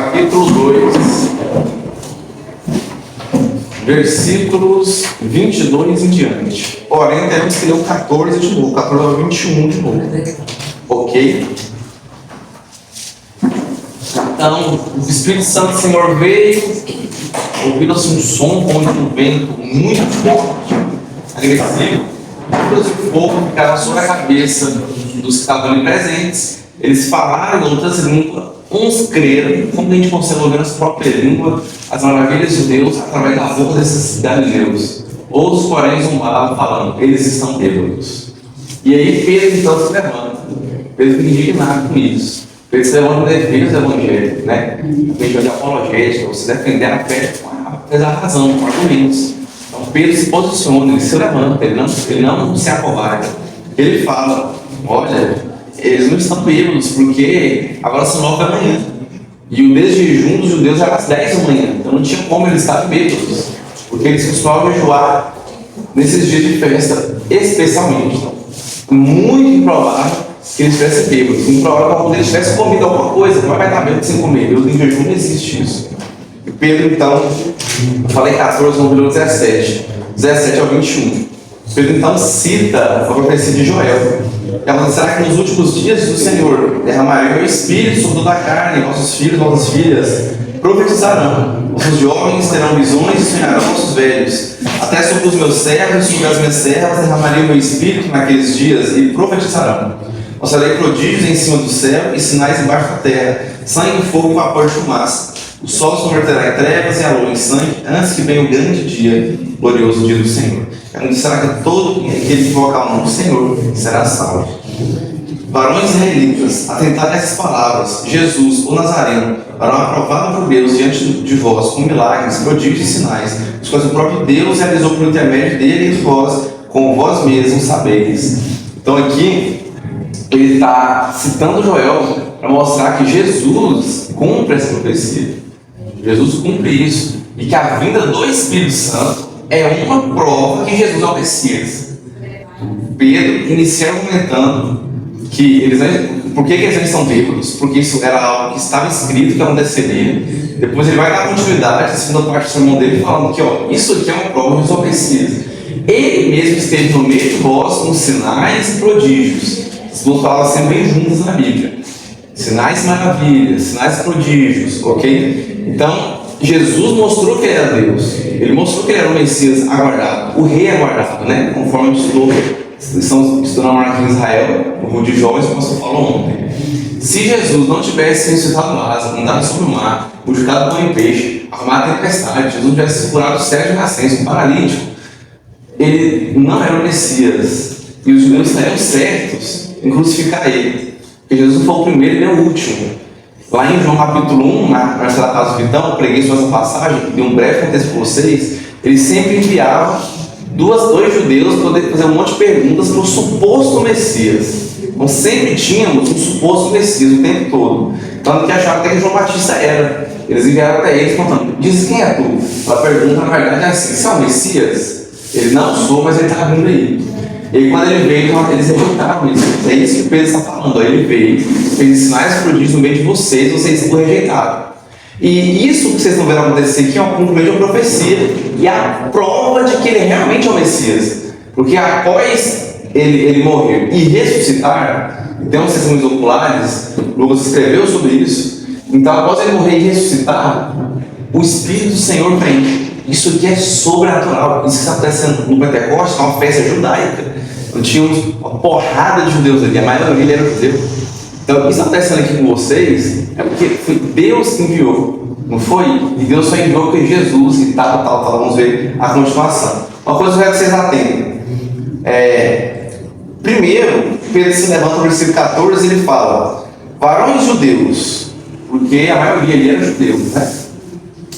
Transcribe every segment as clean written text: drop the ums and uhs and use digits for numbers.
capítulo 2, versículos 22 em diante. Porém, temos que ler o 14 de novo, 14 ao 21 de novo. Ok? Então, o Espírito Santo do Senhor veio, ouviu-se um som como de um vento muito forte, agressivo, línguas de fogo ficaram sobre a cabeça dos que estavam ali presentes. Eles falaram em outras línguas, uns creram, como a gente consegue ouvir na própria língua as maravilhas de Deus através da boca desses galileus. Outros, porém, zombavam, falando, eles estão bêbados. E aí Pedro então se levanta. Pedro fica indignado com isso. Pedro se levanta em defesa do evangelho, né? Defesa de apologética, você defender a fé apesar da razão, com argumentos. Então Pedro se posiciona, ele se levanta, ele não se acovarda. Ele fala, olha, eles não estão bêbados, porque agora são 9 da manhã. E o mês de jejum dos judeus era às 10 da manhã. Então não tinha como eles estarem bêbados, porque eles costumavam jejuar nesses dias de festa, especialmente. Então, muito improvável que eles estivessem bêbados. Improvável quando eles tivessem comido alguma coisa. Não vai estar bêbado sem comer. Deus em jejum não existe isso. E Pedro, então, eu falei 14, no versículo 17 ao 21. Pedro, então, cita a profecia de Joel. Ela diz, será que nos últimos dias do Senhor derramarei o meu espírito sobre toda a carne, nossos filhos, nossas filhas profetizarão, nossos jovens terão visões e sonharão nossos velhos. Até sobre os meus servos e sobre as minhas servas derramarei o meu espírito naqueles dias e profetizarão. Mostrarei prodígios em cima do céu e sinais embaixo da terra, sangue, fogo e vapor de fumaça. O sol se converterá em trevas e a lua em sangue, antes que venha o grande dia, glorioso dia do Senhor. Será que todo aquele que invocar o nome do Senhor será salvo? Varões israelitas, atentai nessas palavras: Jesus, o Nazareno, varão aprovado por Deus diante de vós, com milagres, prodígios e sinais, os quais o próprio Deus realizou por intermédio dele e de vós, como vós mesmos sabeis. Então aqui, ele está citando Joel para mostrar que Jesus cumpre essa profecia. Jesus cumpre isso. E que a vinda do Espírito Santo é uma prova que Jesus é o Messias. Pedro inicia argumentando que eles não, por que eles não estão bêbados? Porque isso era algo que estava escrito que aconteceria. Depois ele vai dar continuidade à segunda parte do sermão dele, falando que isso aqui é uma prova que Jesus é o Messias. Ele mesmo esteve no meio de vós com sinais e prodígios. Essas duas palavras sempre bem juntas na Bíblia. Sinais e maravilhas, sinais e prodígios, ok? Então, Jesus mostrou que ele era Deus. Ele mostrou que ele era o Messias aguardado, o rei aguardado, né? Conforme a gente estamos estudando a monarquia de Israel, o grupo de jovens, como você falou ontem. Se Jesus não tivesse ressuscitado Lázaro, andado sobre o mar, multiplicado pão e peixe, arrumado a tempestade, Jesus tivesse segurado o céu de nascença, um paralítico, ele não era o Messias. E os judeus estariam certos em crucificar ele. Porque Jesus não foi o primeiro nem o último. Lá em João capítulo 1, na casa do Vitão, eu preguei sobre essa passagem, que dei um breve contexto para vocês. Ele sempre enviava dois judeus para poder fazer um monte de perguntas para o suposto Messias. Então sempre tínhamos um suposto Messias o tempo todo. Tanto que achavam até que João Batista era. Eles enviaram até eles contando, diz quem é tu? A pergunta na verdade é assim, você é o Messias? Ele não sou, mas ele está vindo aí. E quando ele veio, eles rejeitaram isso. É isso que Pedro está falando. Ele veio, fez sinais prodígios no meio de vocês foram rejeitados. E isso que vocês estão vendo acontecer aqui é um cumprimento de uma profecia. E a prova de que ele realmente é o Messias. Porque após ele morrer e ressuscitar, tem uns testemunhos oculares, Lucas escreveu sobre isso. Então, após ele morrer e ressuscitar, o Espírito do Senhor vem. Isso aqui é sobrenatural. Isso que está acontecendo no Pentecostes é uma festa judaica. Tinha uma porrada de judeus ali, a maioria era judeu. Então, isso que está acontecendo aqui com vocês é porque foi Deus que enviou, não foi? E Deus só enviou porque Jesus e tal. Vamos ver a continuação. Uma coisa que eu quero que vocês atentem. Primeiro, Pedro se levanta no versículo 14 e ele fala: varões judeus, porque a maioria ali era judeu, né?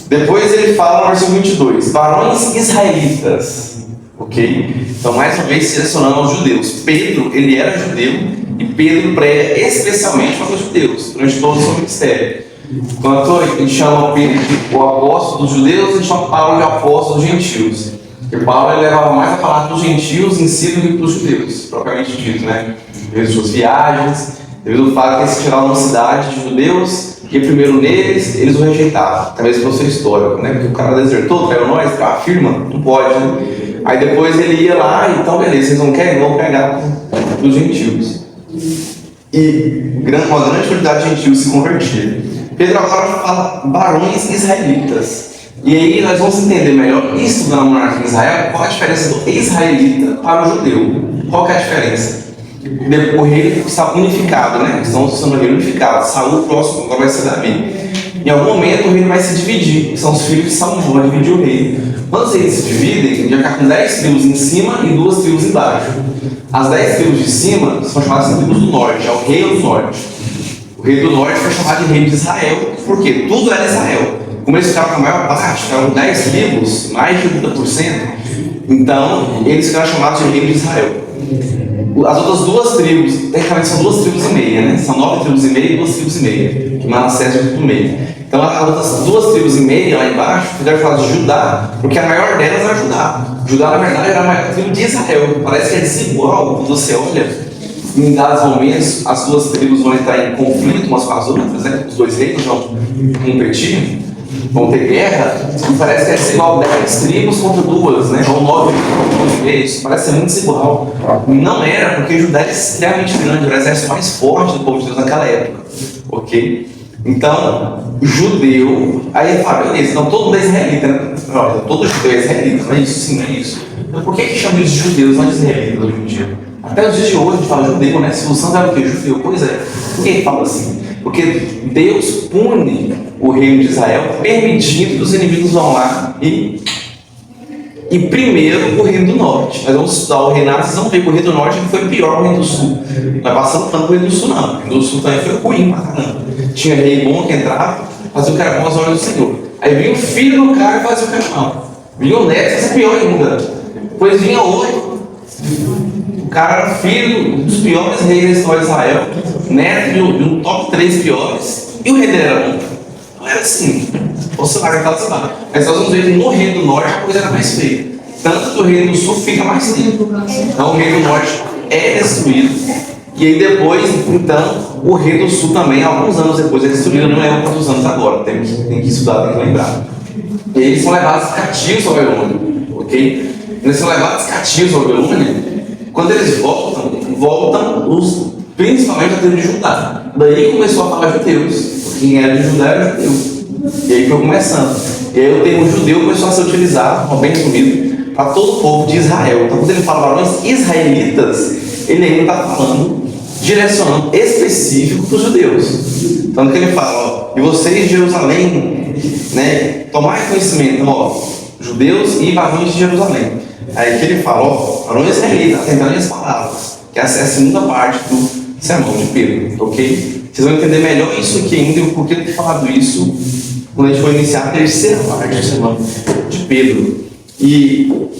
Depois ele fala no versículo 22, varões israelitas, ok? Então, mais uma vez, selecionando os judeus. Pedro, ele era judeu, e Pedro prega especialmente para os judeus, durante todo o seu ministério. Enquanto a gente chama Pedro de o apóstolo dos judeus, a gente chama Paulo de apóstolo dos gentios. Porque Paulo ele levava mais a palavra dos gentios em si do que para os judeus, propriamente dito, né? Devido às suas viagens, devido ao fato que eles tiravam uma cidade de judeus ia primeiro neles, eles o rejeitavam, talvez pelo seu histórico, né? Porque o cara desertou, traiu nós, afirma, não pode, né? Aí depois ele ia lá e então, beleza, vocês não querem, vão pegar os gentios. E uma grande quantidade de gentios se convertiram. Pedro agora fala varões israelitas. E aí nós vamos entender melhor, estudando a monarquia em Israel, qual a diferença do israelita para o judeu. Qual que é a diferença? O reino está unificado, né? Estão sendo unificados. Saul, próximo, agora vai ser Davi. Em algum momento o reino vai se dividir. São os filhos de Salomão, vai dividir o reino. Quando eles se dividem, vai ficar com 10 tribos em cima e 2 tribos embaixo. As 10 tribos de cima são chamadas de tribos do norte, é o rei do norte. O rei do norte foi chamado de rei de Israel, porque tudo era Israel. Como eles ficaram com a maior parte, ficaram 10 tribos, mais de 80%, então eles ficaram chamados de rei de Israel. As outras 2 tribos, tecnicamente são 2 tribos e meia, né? São 9 tribos e meia e 2 tribos e meia, que Manassés é do meio. Então as outras 2 tribos e meia lá embaixo, fizeram falar de Judá, porque a maior delas era Judá. Judá, na verdade, era a maior tribo de Israel. Parece que é desigual quando você olha. Em dados momentos, as 2 tribos vão entrar em conflito umas com as outras, né? Os 2 reinos vão competir, vão ter guerra, e parece que é desigual 10 tribos contra 2, né? Ou 9 contra 2, parece ser muito desigual. Não era, porque Judá era extremamente grande, era o exército mais forte do povo de Deus naquela época, ok? Então, judeu, aí fala, beleza, então todo mundo é israelita, né? Olha, todo judeu é israelita, não é isso? Sim, não é isso. Então por que chamam de judeus, não de israelitas hoje em dia? Até os dias de hoje a gente fala judeu, né? Se o santo era o quê? Judeu. Pois é. Por que ele fala assim? Porque Deus pune o reino de Israel, permitindo que os inimigos vão lá e primeiro o reino do norte. Nós vamos estudar o reinado, vocês vão ver que o reino do norte foi pior que o reino do sul. Não é passando tanto o reino do sul, não. O reino do sul também foi ruim pra caramba. Tinha rei bom que entrava, fazia o que era bom às ordens do Senhor. Aí vinha o filho do cara e fazia o que era mal. Vinha o neto, fazia pior ainda. Depois vinha outro. O cara era filho dos piores reis da história de Israel, neto de um top 3 piores, e o rei dele era bom. Não era assim. Você vai aquela cidade. Mas nós vamos ver que no reino do norte a coisa era mais feia. Tanto que o reino do sul fica mais tempo. Então o reino do norte é destruído. E aí depois, então, o reino do sul também, alguns anos depois, é destruído. Não é quantos anos agora. Tem que estudar, tem que lembrar. E eles são levados cativos ao Babilônia. Ok? Eles são levados cativos ao Babilônia. Quando eles voltam principalmente a tribo de Judá. Daí começou a falar judeus. Quem era de Judá era judeu. E aí foi começando. E aí o termo judeu começou a ser utilizado, bem resumido, para todo o povo de Israel. Então quando ele fala varões israelitas, ele ainda está falando, direcionando específico para os judeus. Tanto que ele fala, ó, e vocês de Jerusalém, né, tomai conhecimento, então, ó, judeus e varões de Jerusalém. Aí que ele fala, ó, varões israelitas, atentando as palavras, que essa é a segunda parte do sermão de Pedro, ok? Vocês vão entender melhor isso aqui ainda e o porquê de ter falado isso quando a gente for iniciar a terceira parte do sermão de Pedro. E,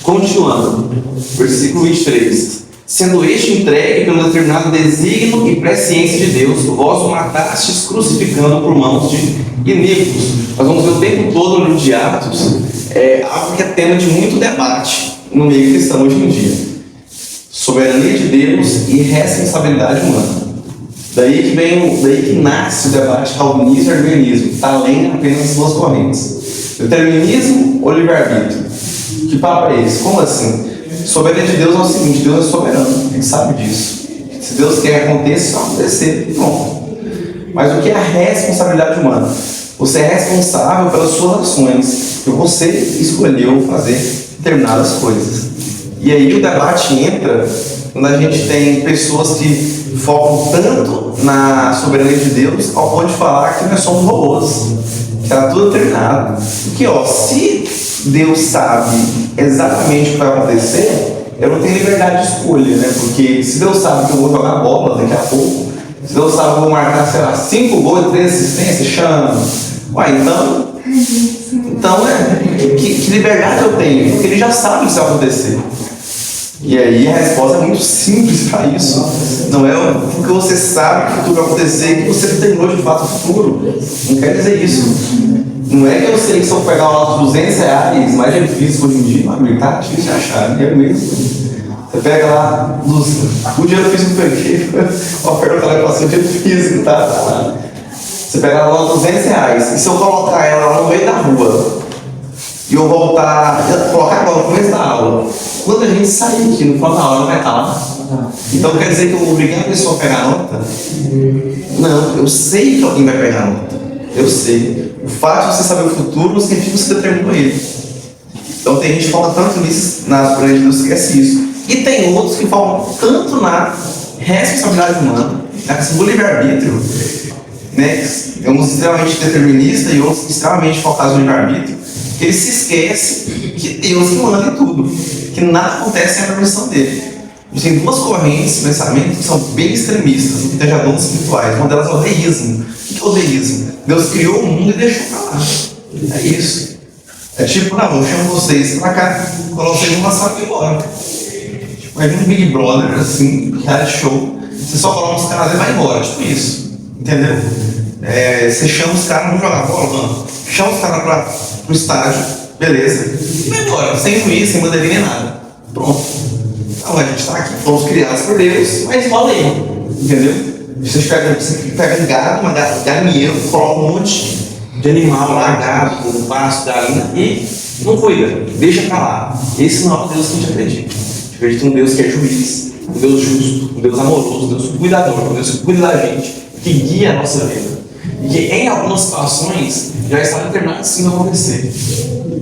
continuando, versículo 23. Sendo este entregue pelo determinado desígnio e presciência de Deus, vós o matastes crucificando por mãos de iníquos. Nós vamos ver o tempo todo no livro de Atos, algo que é tema de muito debate no meio cristão hoje em dia. Soberania de Deus e responsabilidade humana. Daí que nasce o debate calvinista e arminianismo, que está além apenas das 2 correntes. Determinismo ou livre-arbítrio? Que papo é esse? Como assim? Soberania de Deus é o seguinte, Deus é soberano, a gente sabe disso. Se Deus quer acontecer, vai acontecer, bom. Mas o que é a responsabilidade humana? Você é responsável pelas suas ações, porque você escolheu fazer determinadas coisas. E aí o debate entra quando a gente tem pessoas que focam tanto na soberania de Deus ao ponto de falar que nós somos robôs, que está tudo determinado. Porque, ó, se Deus sabe exatamente o que vai acontecer, eu não tenho liberdade de escolha, né? Porque se Deus sabe que eu vou jogar bola daqui a pouco, se Deus sabe que eu vou marcar, sei lá, 5 gols e 3 assistências, chama. Uai, então que liberdade eu tenho? Porque ele já sabe o que vai acontecer. E aí a resposta é muito simples para isso. Não é porque você sabe que o futuro vai acontecer que você determinou de fato o futuro. Não quer dizer isso. Não é que eu sei que se eu pegar uns R$200, mais difícil hoje em dia, mas tá difícil de achar, é mesmo. Você pega lá, o dinheiro físico que eu peguei, a oferta ela é bastante físico, tá? Você pega ela lá R$ 200, e se eu colocar ela lá no meio da rua, e eu colocar agora no começo da aula, quando a gente sair aqui no final da aula, ela vai estar lá. Então quer dizer que eu vou obrigar a pessoa a pegar a nota? Não, eu sei que alguém vai pegar a nota. Eu sei. O fato de você saber o futuro não significa que você determinou ele. Então tem gente que fala tanto nisso, nas coisas de Deus, esquece isso. E tem outros que falam tanto na responsabilidade humana, na questão do livre-arbítrio, né? Uns extremamente deterministas e outros extremamente focados no livre-arbítrio, que ele se esquece que Deus que manda em tudo, que nada acontece sem a permissão dele. Tem duas correntes de pensamento que são bem extremistas, que já dons espirituais. Uma delas é o deísmo. O que é o deísmo? Deus criou o mundo e deixou pra lá. É isso. É tipo, não, eu chamo vocês pra cá, coloco vocês numa sala e embora. Tipo, é um Big Brother, assim, reality show. Você só coloca os caras e vai embora. Tipo isso. Entendeu? Você chama os caras, vamos jogar bola, não. Chama os caras pro estádio, beleza. E vai embora, sem juiz, sem bandeirinha, nem nada. Pronto. Então a gente está aqui, fomos criados por Deus, mas igual a ele, entendeu? Você pega gado, uma galinheiro, coloca um monte de animal lá, gado, um pasto, galinha, e não cuida, deixa pra lá. Esse não é o Deus que a gente acredita. A gente acredita em um Deus que é juiz, um Deus justo, um Deus amoroso, um Deus cuidador, um Deus que cuida da gente, que guia a nossa vida. E que em algumas situações já está determinado sim a acontecer.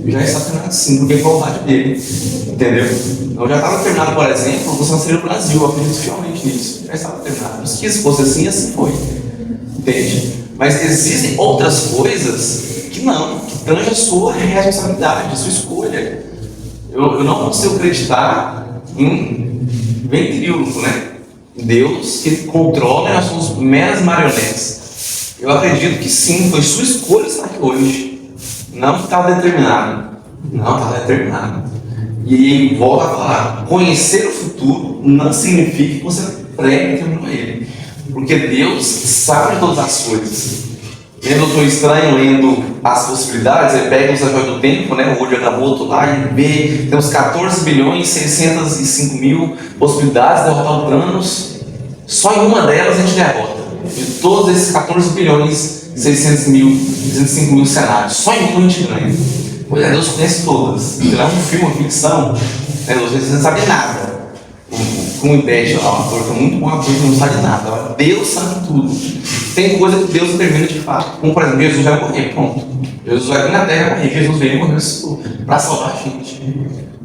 Já está determinado sim, porque é a vontade dele. Entendeu? Então já estava determinado, por exemplo, você nascer no Brasil, eu acredito fielmente nisso. Já estava determinado. Se isso fosse assim, assim foi. Entende? Mas existem outras coisas que não, que tangem a sua responsabilidade, a sua escolha. Eu não consigo acreditar em ventríloco, né? Deus que controla e nós somos meras marionetes. Eu acredito que sim, foi sua escolha estar aqui hoje. Não que estava determinado. Não estava determinado. E volta a falar, conhecer o futuro não significa que você pré-determinou ele. Porque Deus sabe de todas as coisas. Lendo o Doutor Estranho, lendo as possibilidades, ele pega os aviões do tempo, né, o olho da outro lá e vê, temos 14 bilhões e 605 mil possibilidades de derrotar o Thanos. Só em uma delas a gente derrota. De todos esses 14 bilhões e 605 mil cenários, só em uma a gente ganha. Pois é, Deus conhece todas. Ele é um filme, uma ficção, né, você não sabe nada. Com ideia, um ator que é muito bom ator que não sabe nada. Agora, Deus sabe tudo. Tem coisa que Deus determina de fato. Como, por exemplo, Jesus vai morrer, pronto. Jesus vai vir na terra, vai morrer. Jesus veio e morreu para salvar a gente.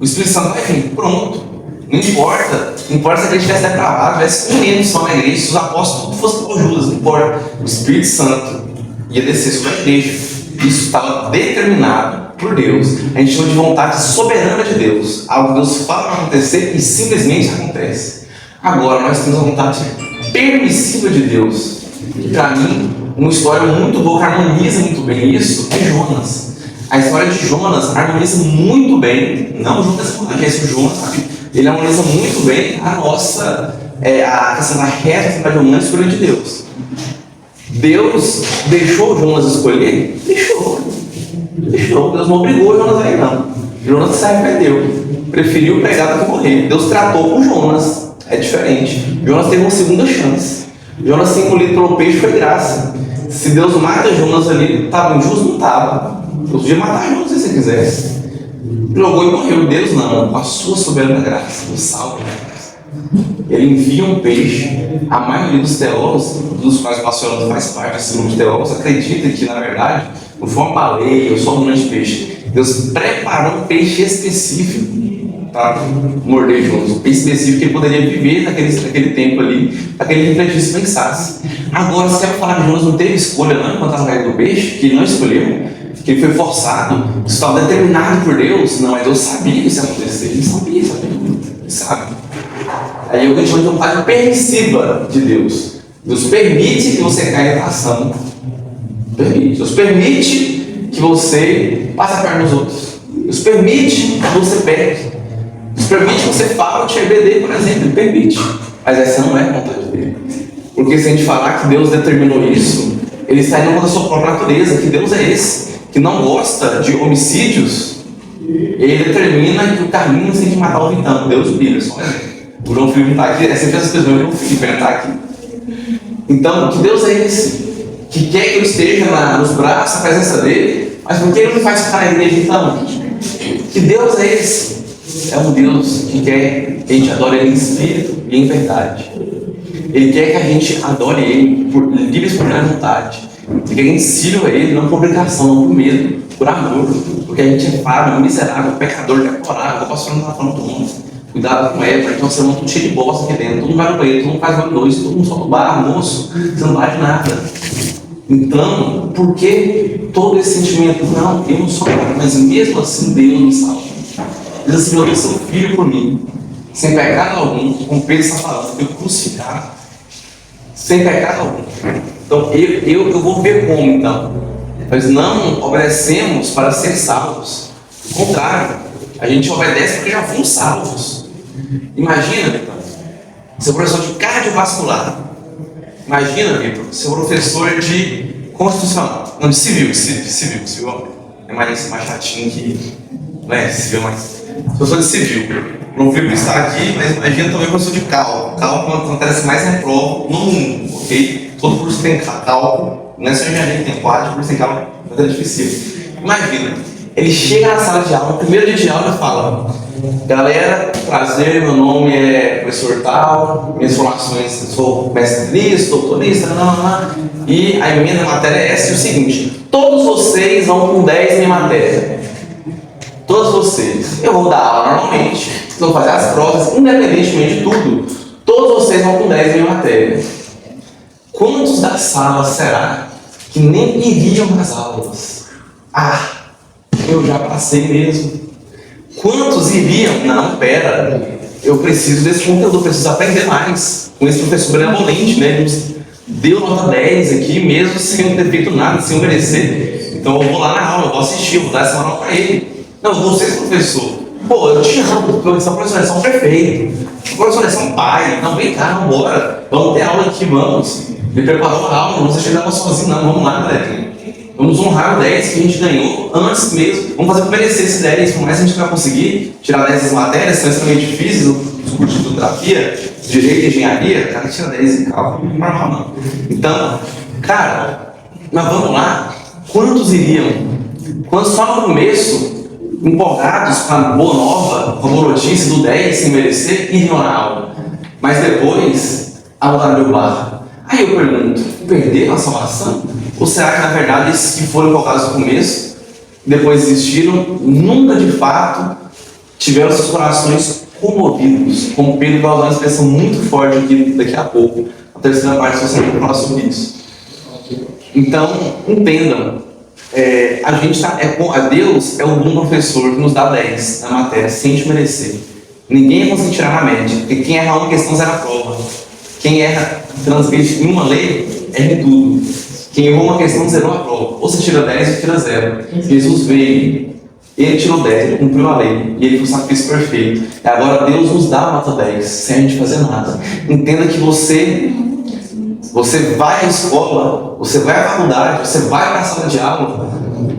O Espírito Santo vai vir, pronto. Não importa. Não importa se a gente tivesse depravado, tivesse comendo só na igreja, se os apóstolos tudo fosse por Judas, não importa. O Espírito Santo ia descer sobre a igreja. Isso estava determinado por Deus. A gente chama de vontade soberana de Deus. Algo que Deus fala para acontecer e simplesmente acontece. Agora, nós temos a vontade permissiva de Deus. E para mim, uma história muito boa, que harmoniza muito bem isso, é Jonas. A história de Jonas harmoniza muito bem, não Jonas por agência, o Jonas, sabe? Ele harmoniza muito bem a nossa, a questão da responsabilidade humana e escolha de Deus. Deus deixou Jonas escolher? Deixou. Deus não obrigou Jonas a ir, não. Jonas se arrependeu. Preferiu pregar do que morrer. Deus tratou com Jonas. É diferente. Jonas teve uma segunda chance. Jonas ser engolido pelo peixe foi graça. Se Deus mata Jonas ali, estava injusto? Não estava. Deus podia matar Jonas se você quisesse. Jogou e morreu. Deus não. Com a sua soberana graça. O salvo. Ele envia um peixe. A maioria dos teólogos, dos quais o pastor faz parte desse grupo de teólogos, acredita que, na verdade, não foi uma baleia ou só um grande peixe. Deus preparou um peixe específico para morder Jonas. Um peixe específico que ele poderia viver naquele tempo ali, para que ele refletisse e pensasse. Agora, se quer falar que Jonas não teve escolha, não, enquanto estava no do peixe, que ele não escolheu, que ele foi forçado, isso estava determinado por Deus, não, mas Deus sabia que isso ia acontecer. Ele sabia, ele sabe. Aí eu chamo de vontade permissiva de Deus. Deus permite que você caia em ação. Permite. Deus permite que você passe a perna nos outros. Deus permite que você peque. Deus permite que você fale de EBD, por exemplo. Ele permite. Mas essa não é a vontade dele. Porque se a gente falar que Deus determinou isso, ele está indo contra a sua própria natureza. Que Deus é esse? Que não gosta de homicídios. Ele determina que o caminho tem que matar o vitão. Deus livre, só um exemplo. O João Felipe está aqui, é sempre essa pessoa, o João Felipe está aqui. Então, que Deus é esse? que quer que eu esteja nos braços, na presença dele, mas por que ele não me faz ficar na igreja então? Que Deus é esse? É um Deus que quer que a gente adore Ele em espírito e em verdade. Ele quer que a gente adore Ele por livre e espontânea vontade. Ele quer que a gente sirva Ele não por obrigação, não por medo, por amor. Porque a gente é falho, miserável, pecador, deplorável. O pastor não está falando todo mundo. Cuidado com Eva, então você não tudo cheio de bosta aqui dentro. Todo mundo vai no banheiro, todo mundo faz uma noite, todo mundo solta o bar, moço. Você não vale nada. Então, por que todo esse sentimento? Não, eu não sou nada, mas mesmo assim Deus me salva. Diz assim: eu dei seu filho por mim, sem pecado algum, como Pedro está falando, eu crucificado, sem pecado algum. Então, eu vou ver como então. Nós não obedecemos para ser salvos. Ao contrário, a gente obedece porque já fomos salvos. Imagina, Vitor, seu professor de cardiovascular. Imagina, Vitor, seu professor de constitucional. Não, de civil é mais chatinho que. Não é civil, mas. Professor de civil. Não fui estar aqui, mas imagina também professor de cálculo. Cálculo acontece mais reprovo no mundo, ok? Todo curso tem cálculo, não é só engenharia que tem 4 cursos tem cálculo, mas é difícil. Imagina, ele chega na sala de aula, no primeiro dia de aula, e fala: galera, prazer, meu nome é professor tal, minhas formações, eu sou mestre nisso, doutor nisso, e a emenda da matéria é essa, e o seguinte: todos vocês vão com 10 em minha matéria. Todos vocês. Eu vou dar aula normalmente, vocês vão fazer as provas, independentemente de tudo. Todos vocês vão com 10 em minha matéria. Quantos da sala será que nem iriam nas aulas? Ah, eu já passei mesmo. Quantos iriam? Não, pera, eu preciso desse conteúdo, eu preciso aprender mais. Com esse professor benevolente, né? Ele nos deu nota 10 aqui, mesmo sem não ter feito nada, sem obedecer. Então eu vou lá na aula, eu vou assistir, eu vou dar essa moral para ele. Não, vocês, professor, pô, eu te amo, professor, é só um prefeito, professor, é só um pai. Não, vem cá, vamos embora, vamos ter aula aqui, vamos. Ele preparou a aula, não vamos chegar sozinho, não, vamos lá, galera. Vamos honrar o 10 que a gente ganhou antes mesmo. Vamos fazer para merecer esse 10, por mais que a gente não vai conseguir tirar 10 das matérias, são extremamente difíceis, os cursos de fotografia, direito e engenharia, cara, tira 10 em cálculo, não normal não. Então, cara, mas vamos lá, quantos iriam? Quantos só no começo, empolgados com a boa nova, com a boa notícia do 10 sem merecer, iriam na aula. Mas depois, a aula deu barra. Aí eu pergunto, perderam a salvação? Ou será que na verdade esses que foram empolgados no começo, depois desistiram, nunca de fato tiveram seus corações comovidos? Como Pedro vai usar uma expressão muito forte aqui daqui a pouco, a terceira parte, se você não falar sobre isso. Então, entendam. Deus é o bom professor que nos dá 10 na matéria, sem te merecer. Ninguém vai conseguir tirar na média, porque quem erra uma questão zera a prova. Quem erra, transgride em uma lei, erra em tudo. Quem errou uma questão, zerou a prova. Ou você tira 10 ou tira 0. Jesus veio, ele tirou 10, ele cumpriu a lei, e ele foi o sacrifício perfeito. E agora Deus nos dá a nota 10, sem a gente fazer nada. Entenda que você vai à escola, você vai à faculdade, você vai para a sala de aula,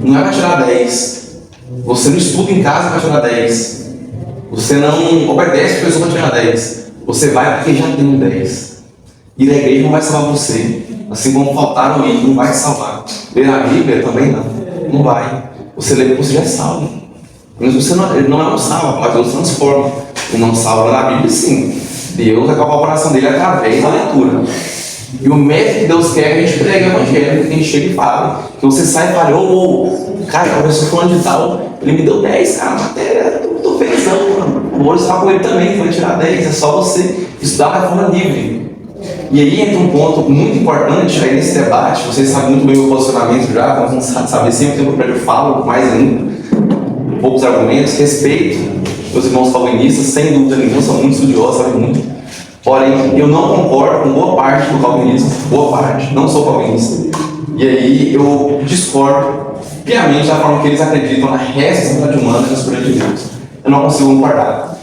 não é para tirar 10. Você não estuda em casa para tirar 10. Você não obedece para a pessoa para tirar 10. Você vai porque já tem um 10. E na igreja não vai salvar você. Assim como faltaram aí, não vai te salvar. Ler a Bíblia também não. Não vai. Você lê porque você já é salvo. Mas você não é um salvo, a palavra Deus transforma. O não salva na Bíblia, sim. Deus acaba o coração dele através da leitura. E o método que Deus quer é que a gente pregue o evangelho, que a gente chega e fala. Que você sai e fala: cara, o professor fulano de tal, ele me deu 10, cara, matéria, eu tô felizão, mano. O Moro estava com ele também, foi tirar 10, é só você estudar de forma livre. E aí entra um ponto muito importante aí nesse debate. Vocês sabem muito bem o posicionamento já, mas não sabem sempre que eu falo mais ainda, poucos argumentos, respeito meus irmãos calvinistas, sem dúvida nenhuma, são muito estudiosos, sabem muito. Porém, eu não concordo com boa parte do calvinismo, boa parte, não sou calvinista. E aí eu discordo piamente da forma que eles acreditam na responsabilidade humana e na soberania de Deus. Eu não consigo concordar.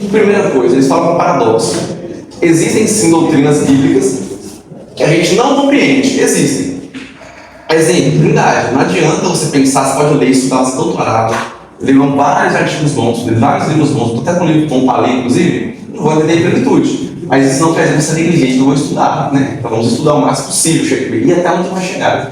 Primeira coisa, eles falam um paradoxo. Existem sim doutrinas bíblicas que a gente não compreende. Existem. Exemplo, Trindade. Não adianta você pensar, você pode ler, estudar, você doutorado, ler vários artigos bons, ler vários livros bons, estou até com um livro bom para ler, inclusive, não vou entender em plenitude. Mas isso não quer dizer que você negligencia que eu vou estudar, né? Então vamos estudar o máximo possível, e até onde vai chegar.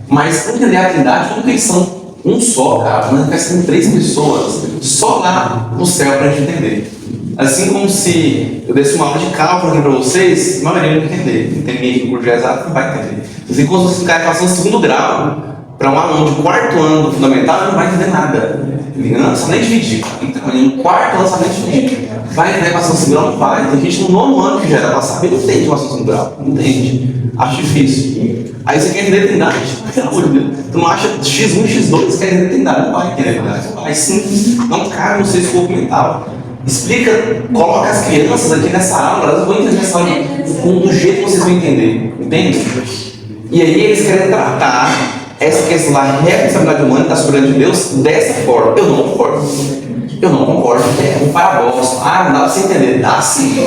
Mas entender a Trindade, como que eles são um só, cara, mas vai ser 3 pessoas, só lá no céu pra gente entender. Assim como se eu desse uma aula de cálculo aqui pra vocês, a maioria não vai entender. Não tem ninguém que no curso de exato não vai entender. Assim como se um cara passando segundo grau para um aluno de 4º ano do fundamental, não vai entender nada. Ele não sabe nem dividir. Então, no 4º ano sabe nem dividir. Vai entender passando segundo grau? Não vai. Tem gente no 9º ano que já era para saber, não entende passando segundo grau. Não entende. Acho difícil. Aí você quer entender Trindade? Pelo amor de Deus. Tu não acha X1, X2, quer entender Trindade? Não vai entender Trindade. Não vai sim. Não cabe no seu escopo mental. Explica, coloca as crianças aqui nessa aula, elas vão entender essa aula do jeito que vocês vão entender. Entende? E aí eles querem tratar essa questão da responsabilidade humana e da soberania de Deus dessa forma. Eu não concordo. Eu não concordo. É um paradoxo. Ah, não dá pra você entender. Dá sim.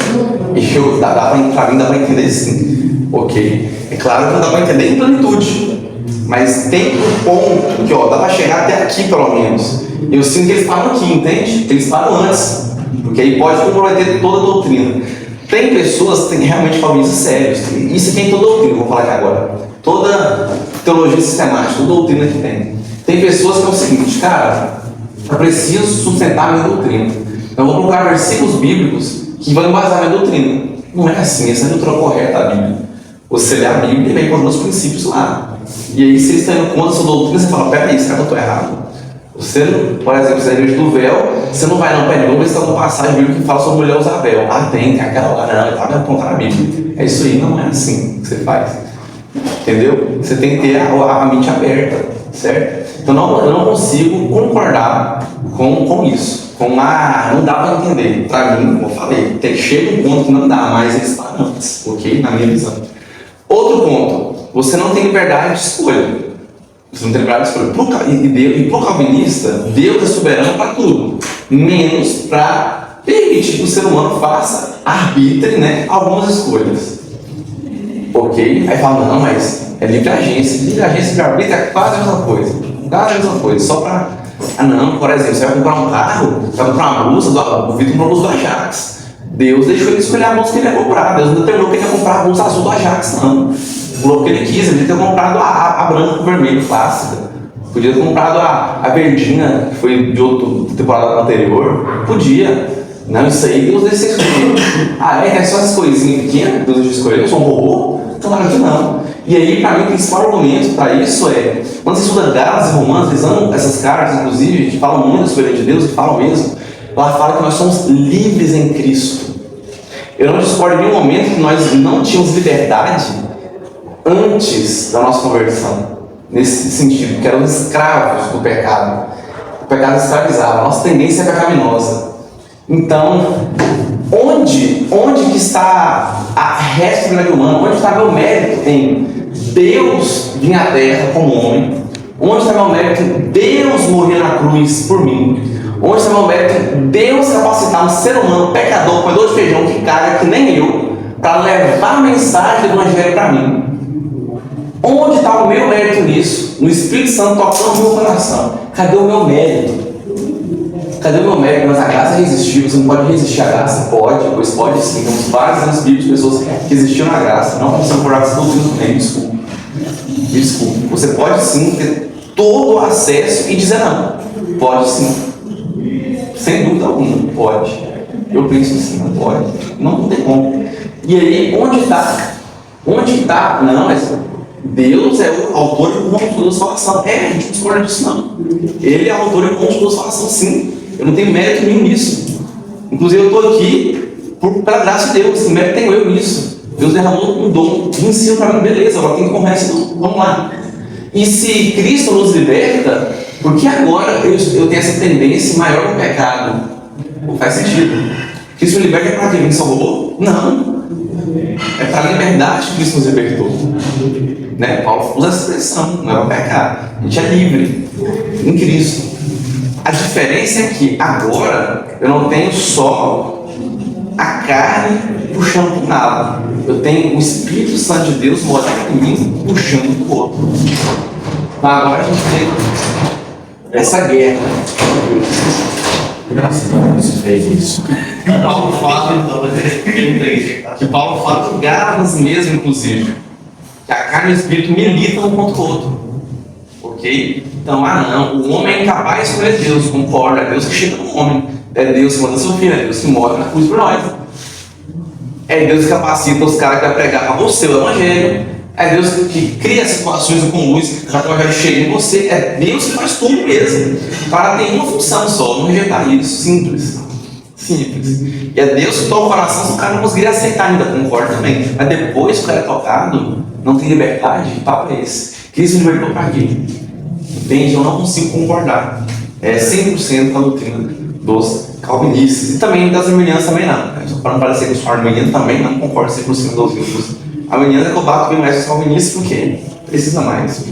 Pra mim dá pra entender sim. Ok. É claro que não dá pra entender em plenitude. Mas tem um ponto que, ó, dá pra chegar até aqui pelo menos. Eu sinto que eles param aqui, entende? Eles param antes. Porque aí pode comprometer toda a doutrina. Tem pessoas que realmente falam isso sérios. Isso aqui é em toda doutrina, vou falar aqui agora. Toda teologia sistemática, toda doutrina que tem. Tem pessoas que é o seguinte, cara, eu preciso sustentar a minha doutrina. Então eu vou colocar versículos bíblicos que vão embasar a minha doutrina. Não é assim, essa é a doutrina correta da Bíblia. Você lê a Bíblia e vem com os meus princípios lá. E aí, se eles estão indo contra a sua doutrina, você fala, peraí, será que eu estou errado? Você, por exemplo, se é a igreja do véu, você não vai não, peraí, vamos ver se tem uma passagem bíblica que fala sobre mulher usar véu. Ah, tem aquela lá, não, está apontar na Bíblia. É isso aí, não é assim que você faz. Entendeu? Você tem que ter a mente aberta, certo? Então eu não consigo concordar com isso. Não dá para entender. Para mim, como eu falei, chega um ponto que não dá, mas eles param antes, ok? Na minha visão. Outro ponto, você não tem liberdade de escolha. Você não tem liberdade de escolha. E para o calvinista, Deus é soberano para tudo, menos para permitir que o ser humano faça, arbitre, né, algumas escolhas. Ok? Aí fala, não, mas é livre agência. Livre agência e livre arbítrio é quase a mesma coisa. Quase a mesma coisa. Só para. Ah, não, por exemplo, você vai comprar um carro, vai comprar uma blusa, o Vitor comprou a blusa do Ajax. Deus deixou ele escolher a blusa que ele ia comprar. Deus não determinou que ele ia comprar a blusa azul do Ajax, não. Falou que ele quis, ele podia ter comprado a branca com vermelho clássica. Podia ter comprado a verdinha, que foi de outra temporada anterior. Podia. Não, isso aí Deus deixa você escolher. Ah, é só essas coisinhas pequenas Deus deixa escolher? Eu sou um robô? Claro que não. E aí, para mim, o principal argumento para isso é, quando você estuda Gálatas e Romanos, eles amam essas cartas, inclusive, que falam muito da soberania de Deus, que falam mesmo, ela fala que nós somos livres em Cristo. Eu não discordo em nenhum momento que nós não tínhamos liberdade antes da nossa conversão, nesse sentido, que eram escravos do pecado. O pecado escravizava, a nossa tendência é pecaminosa. Então, onde que está a responsabilidade humana? Onde está meu mérito em Deus vir à terra como homem? Onde está meu mérito em Deus morrer na cruz por mim? Onde está meu mérito em Deus capacitar um ser humano pecador, comedor de feijão, que caga que nem eu, para levar a mensagem do Evangelho para mim? Onde está o meu mérito nisso? No Espírito Santo tocando no meu coração. Cadê o meu mérito? Cadê o meu mérito? Mas a graça resistiu. Você não pode resistir à graça? Pode, pois pode sim. Temos vários anos bíblicos de pessoas que resistiram à graça. Não precisam concordar com essa doutrina também, desculpa. Me desculpe. Você pode sim ter todo o acesso e dizer não. Pode sim. Sem dúvida alguma, pode. Eu penso assim, não pode. Não tem como. E aí, onde está? Onde está? Não, mas Deus é o autor e o condutor da salvação. A gente não discorda disso, não. Ele é o autor e o condutor da salvação, sim. Eu não tenho mérito nenhum nisso. Inclusive, eu estou aqui pela graça de Deus. Que mérito tenho eu nisso? Deus derramou um dom de ensino para mim, beleza, agora tem que começar, então vamos lá. E se Cristo nos liberta, por que agora eu tenho essa tendência maior ao pecado? Não faz sentido. Cristo me liberta para quem me salvou? Não. É para a liberdade que Cristo nos libertou. Né? Paulo usa essa expressão, não é para pecar. A gente é livre em Cristo. A diferença é que agora eu não tenho só a carne puxando para um lado. Eu tenho o Espírito Santo de Deus morando em mim, puxando para o outro. Então agora a gente tem essa guerra. Graças a Deus você fez isso. Que Paulo fala que Gálatas mesmo, inclusive, que a carne e o espírito militam um contra o outro. Ok? Então, não, o homem é incapaz de escolher Deus, concorda, é Deus que chega no homem, é Deus que manda seu filho, é Deus que morre na cruz por nós. É Deus que capacita os caras que vai pregar para você o evangelho, é Deus que cria situações com luz para que o evangelho chegue em você, é Deus que faz tudo mesmo. O cara tem uma função só, não rejeitar isso, simples. E é Deus que toca o coração se o cara não conseguir aceitar ainda, concorda também. Mas depois que o cara é tocado, não tem liberdade, que papo é esse? Cristo libertou para quê? Entende? Eu não consigo concordar. É 100% com a doutrina dos calvinistas. E também das arminianas também não. Só para não parecer que eu sou arminiano, também não concordo 100% com a doutrina dos arminianos. É que eu bato bem mais os calvinistas porque precisa mais.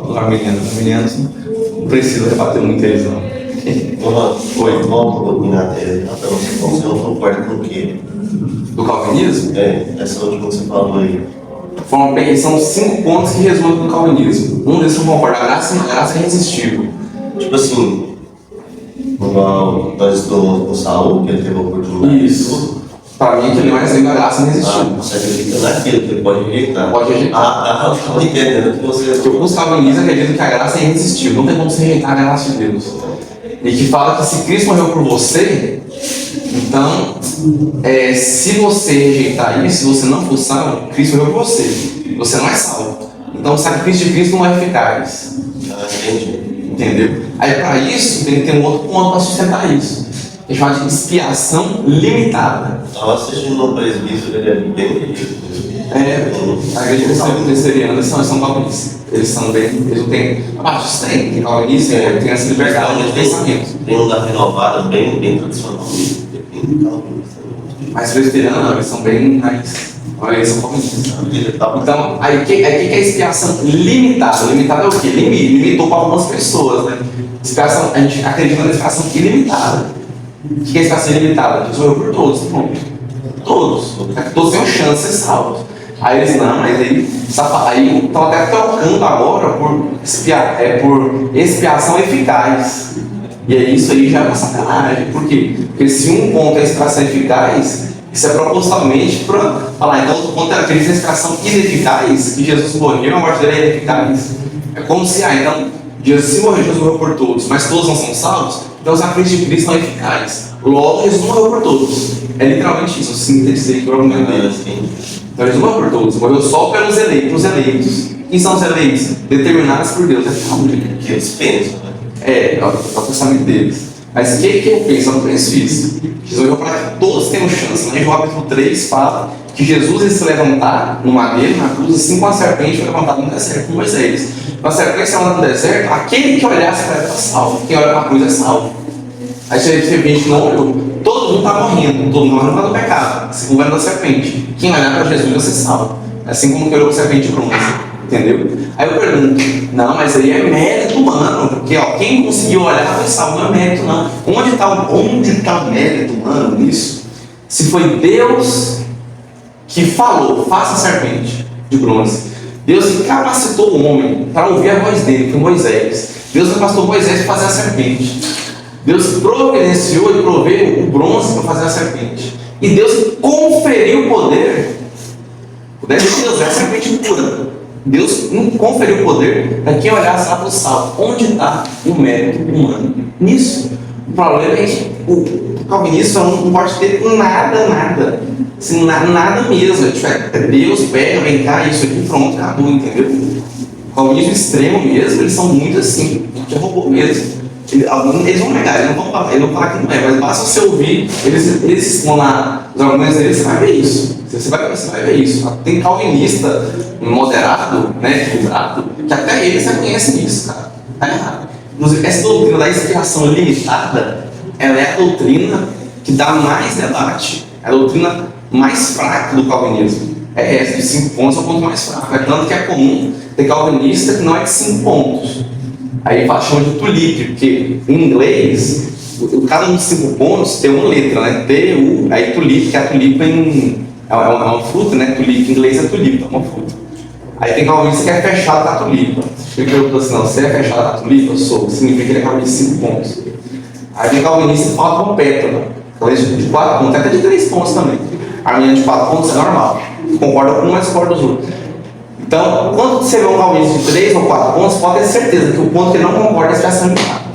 Os arminianos não precisam rebater muito eles não. Oi, vamos um pouquinho na tese. Então, você não concorda com o quê? Do calvinismo? Essa última que você falou aí. São 5 pontos que resultam do calvinismo. Um deles eu concordo, a graça é irresistível. Tipo assim, nós estamos com Saul, que ele teve a oportunidade. Isso. Para mim, aquele mais ainda a graça é irresistível. Você acredita naquilo, que ele pode rejeitar. Pode rejeitar. Eu estava entendendo que você... Porque os calvinistas acreditam que a graça é irresistível. Não tem como você rejeitar a graça de Deus. E que fala que se Cristo morreu por você, então, se você rejeitar isso, se você não for salvo, Cristo morreu por você. Você não é salvo. Então, o sacrifício de Cristo não é eficaz. Entendi. Entendeu? Aí, para isso, tem que ter um outro ponto para sustentar isso. A gente fala de expiação limitada. Estava assistindo um presbítero, ele é bem religioso. A igreja presbiteriana, eles são calvinistas. Eles não têm. Abaixo tem calvinista, tem essa liberdade de pensamento. Tem um da renovada, bem tradicional. Mas presbiteriano não, eles são bem mais. Eles são calvinistas. Então, aí o que é expiação limitada? Limitada é o quê? Limitou para algumas pessoas, né? Expiação, a gente acredita na expiação ilimitada. O que é expiação ilimitada? Jesus morreu por todos, pronto. Todos têm chance de ser salvos. Aí eles não, mas aí estão até trocando agora por expiação eficaz. E aí isso aí já é uma sacanagem. Por quê? Porque se um ponto é expiação eficaz, isso é propositalmente para falar, então outro ponto é aquele expiação ineficaz, que Jesus morreu, a morte dele é ineficaz. É como se, então, Jesus morreu por todos, mas todos não são salvos, então o sacrifício de Cristo não é eficaz. Logo, Jesus morreu por todos. É literalmente isso, eu sintetizei aqui o argumento deles. Então Jesus morreu por todos, morreu só pelos eleitos. Quem são os eleitos? Determinados por Deus. Que eles pensam, né? É o pensamento deles. Mas o que eu penso? Eu não penso isso. Jesus morreu para que todos tenham chance. Em João capítulo 3 fala que Jesus ia se levantar no madeiro, na cruz, assim como a serpente foi levantada no deserto, com Moisés. Então a serpente se levanta no deserto, aquele que olhasse para ela está salvo. Quem olha para a cruz é salvo. Aí você vê que não olhou. Todo mundo está morrendo, todo mundo está no pecado, assim como era da serpente. Quem olhar para Jesus vai ser salvo. Assim como que olhou para a serpente de bronze. Entendeu? Aí eu pergunto, não, mas aí é mérito humano, porque quem conseguiu olhar foi salvo, não é mérito não. Onde está o mérito humano nisso? Se foi Deus que falou, faça a serpente de bronze. Deus que capacitou o homem para ouvir a voz dele, que foi Moisés. Deus capacitou Moisés para fazer a serpente. Deus providenciou e proveu o bronze para fazer a serpente. E Deus conferiu o poder de Deus, é a serpente pura. Deus conferiu o poder para quem olhasse lá para o salvo. Onde está o mérito humano? Nisso. O problema é que o calvinista não pode ter nada. Assim, nada mesmo. Deus pega, vem cá, isso aqui, pronto, acabou, entendeu? O calvinismo extremo mesmo, eles são muito assim, já roubou mesmo. Eles vão negar, eles não vão falar que não é, mas basta você ouvir, eles estão lá, os argumentos deles, você vai ver isso. Você vai ver isso. Tem calvinista moderado, né, equilibrado, que até eles reconhecem isso, cara. Tá errado. Inclusive, essa doutrina da expiação limitada, ela é a doutrina que dá mais debate. É a doutrina mais fraca do calvinismo. É essa, de 5 pontos é o ponto mais fraco. É tanto que é comum ter calvinista que não é de 5 pontos. Aí chama de tulipe, porque em inglês, cada um dos 5 pontos tem uma letra, né? T-U, aí tulipe, que a tulipa é uma fruta, né? Tulipa, em inglês é tulipa, é uma fruta. Aí tem calvinista que é fechado da tulipa. Você perguntou assim, não, você é fechado da tulipa? Eu sou. Significa que ele é calvinista de 5 pontos. Aí vem calvinista e fala completa, né? Calvinista de 4 pontos, até de 3 pontos também. Arminiano de 4 pontos é normal. Concorda com um, mas discorda dos outros. Então, quando você vê um calvinista de 3 ou 4 pontos, pode ter certeza que o ponto que ele não concorda é a expressão de fato.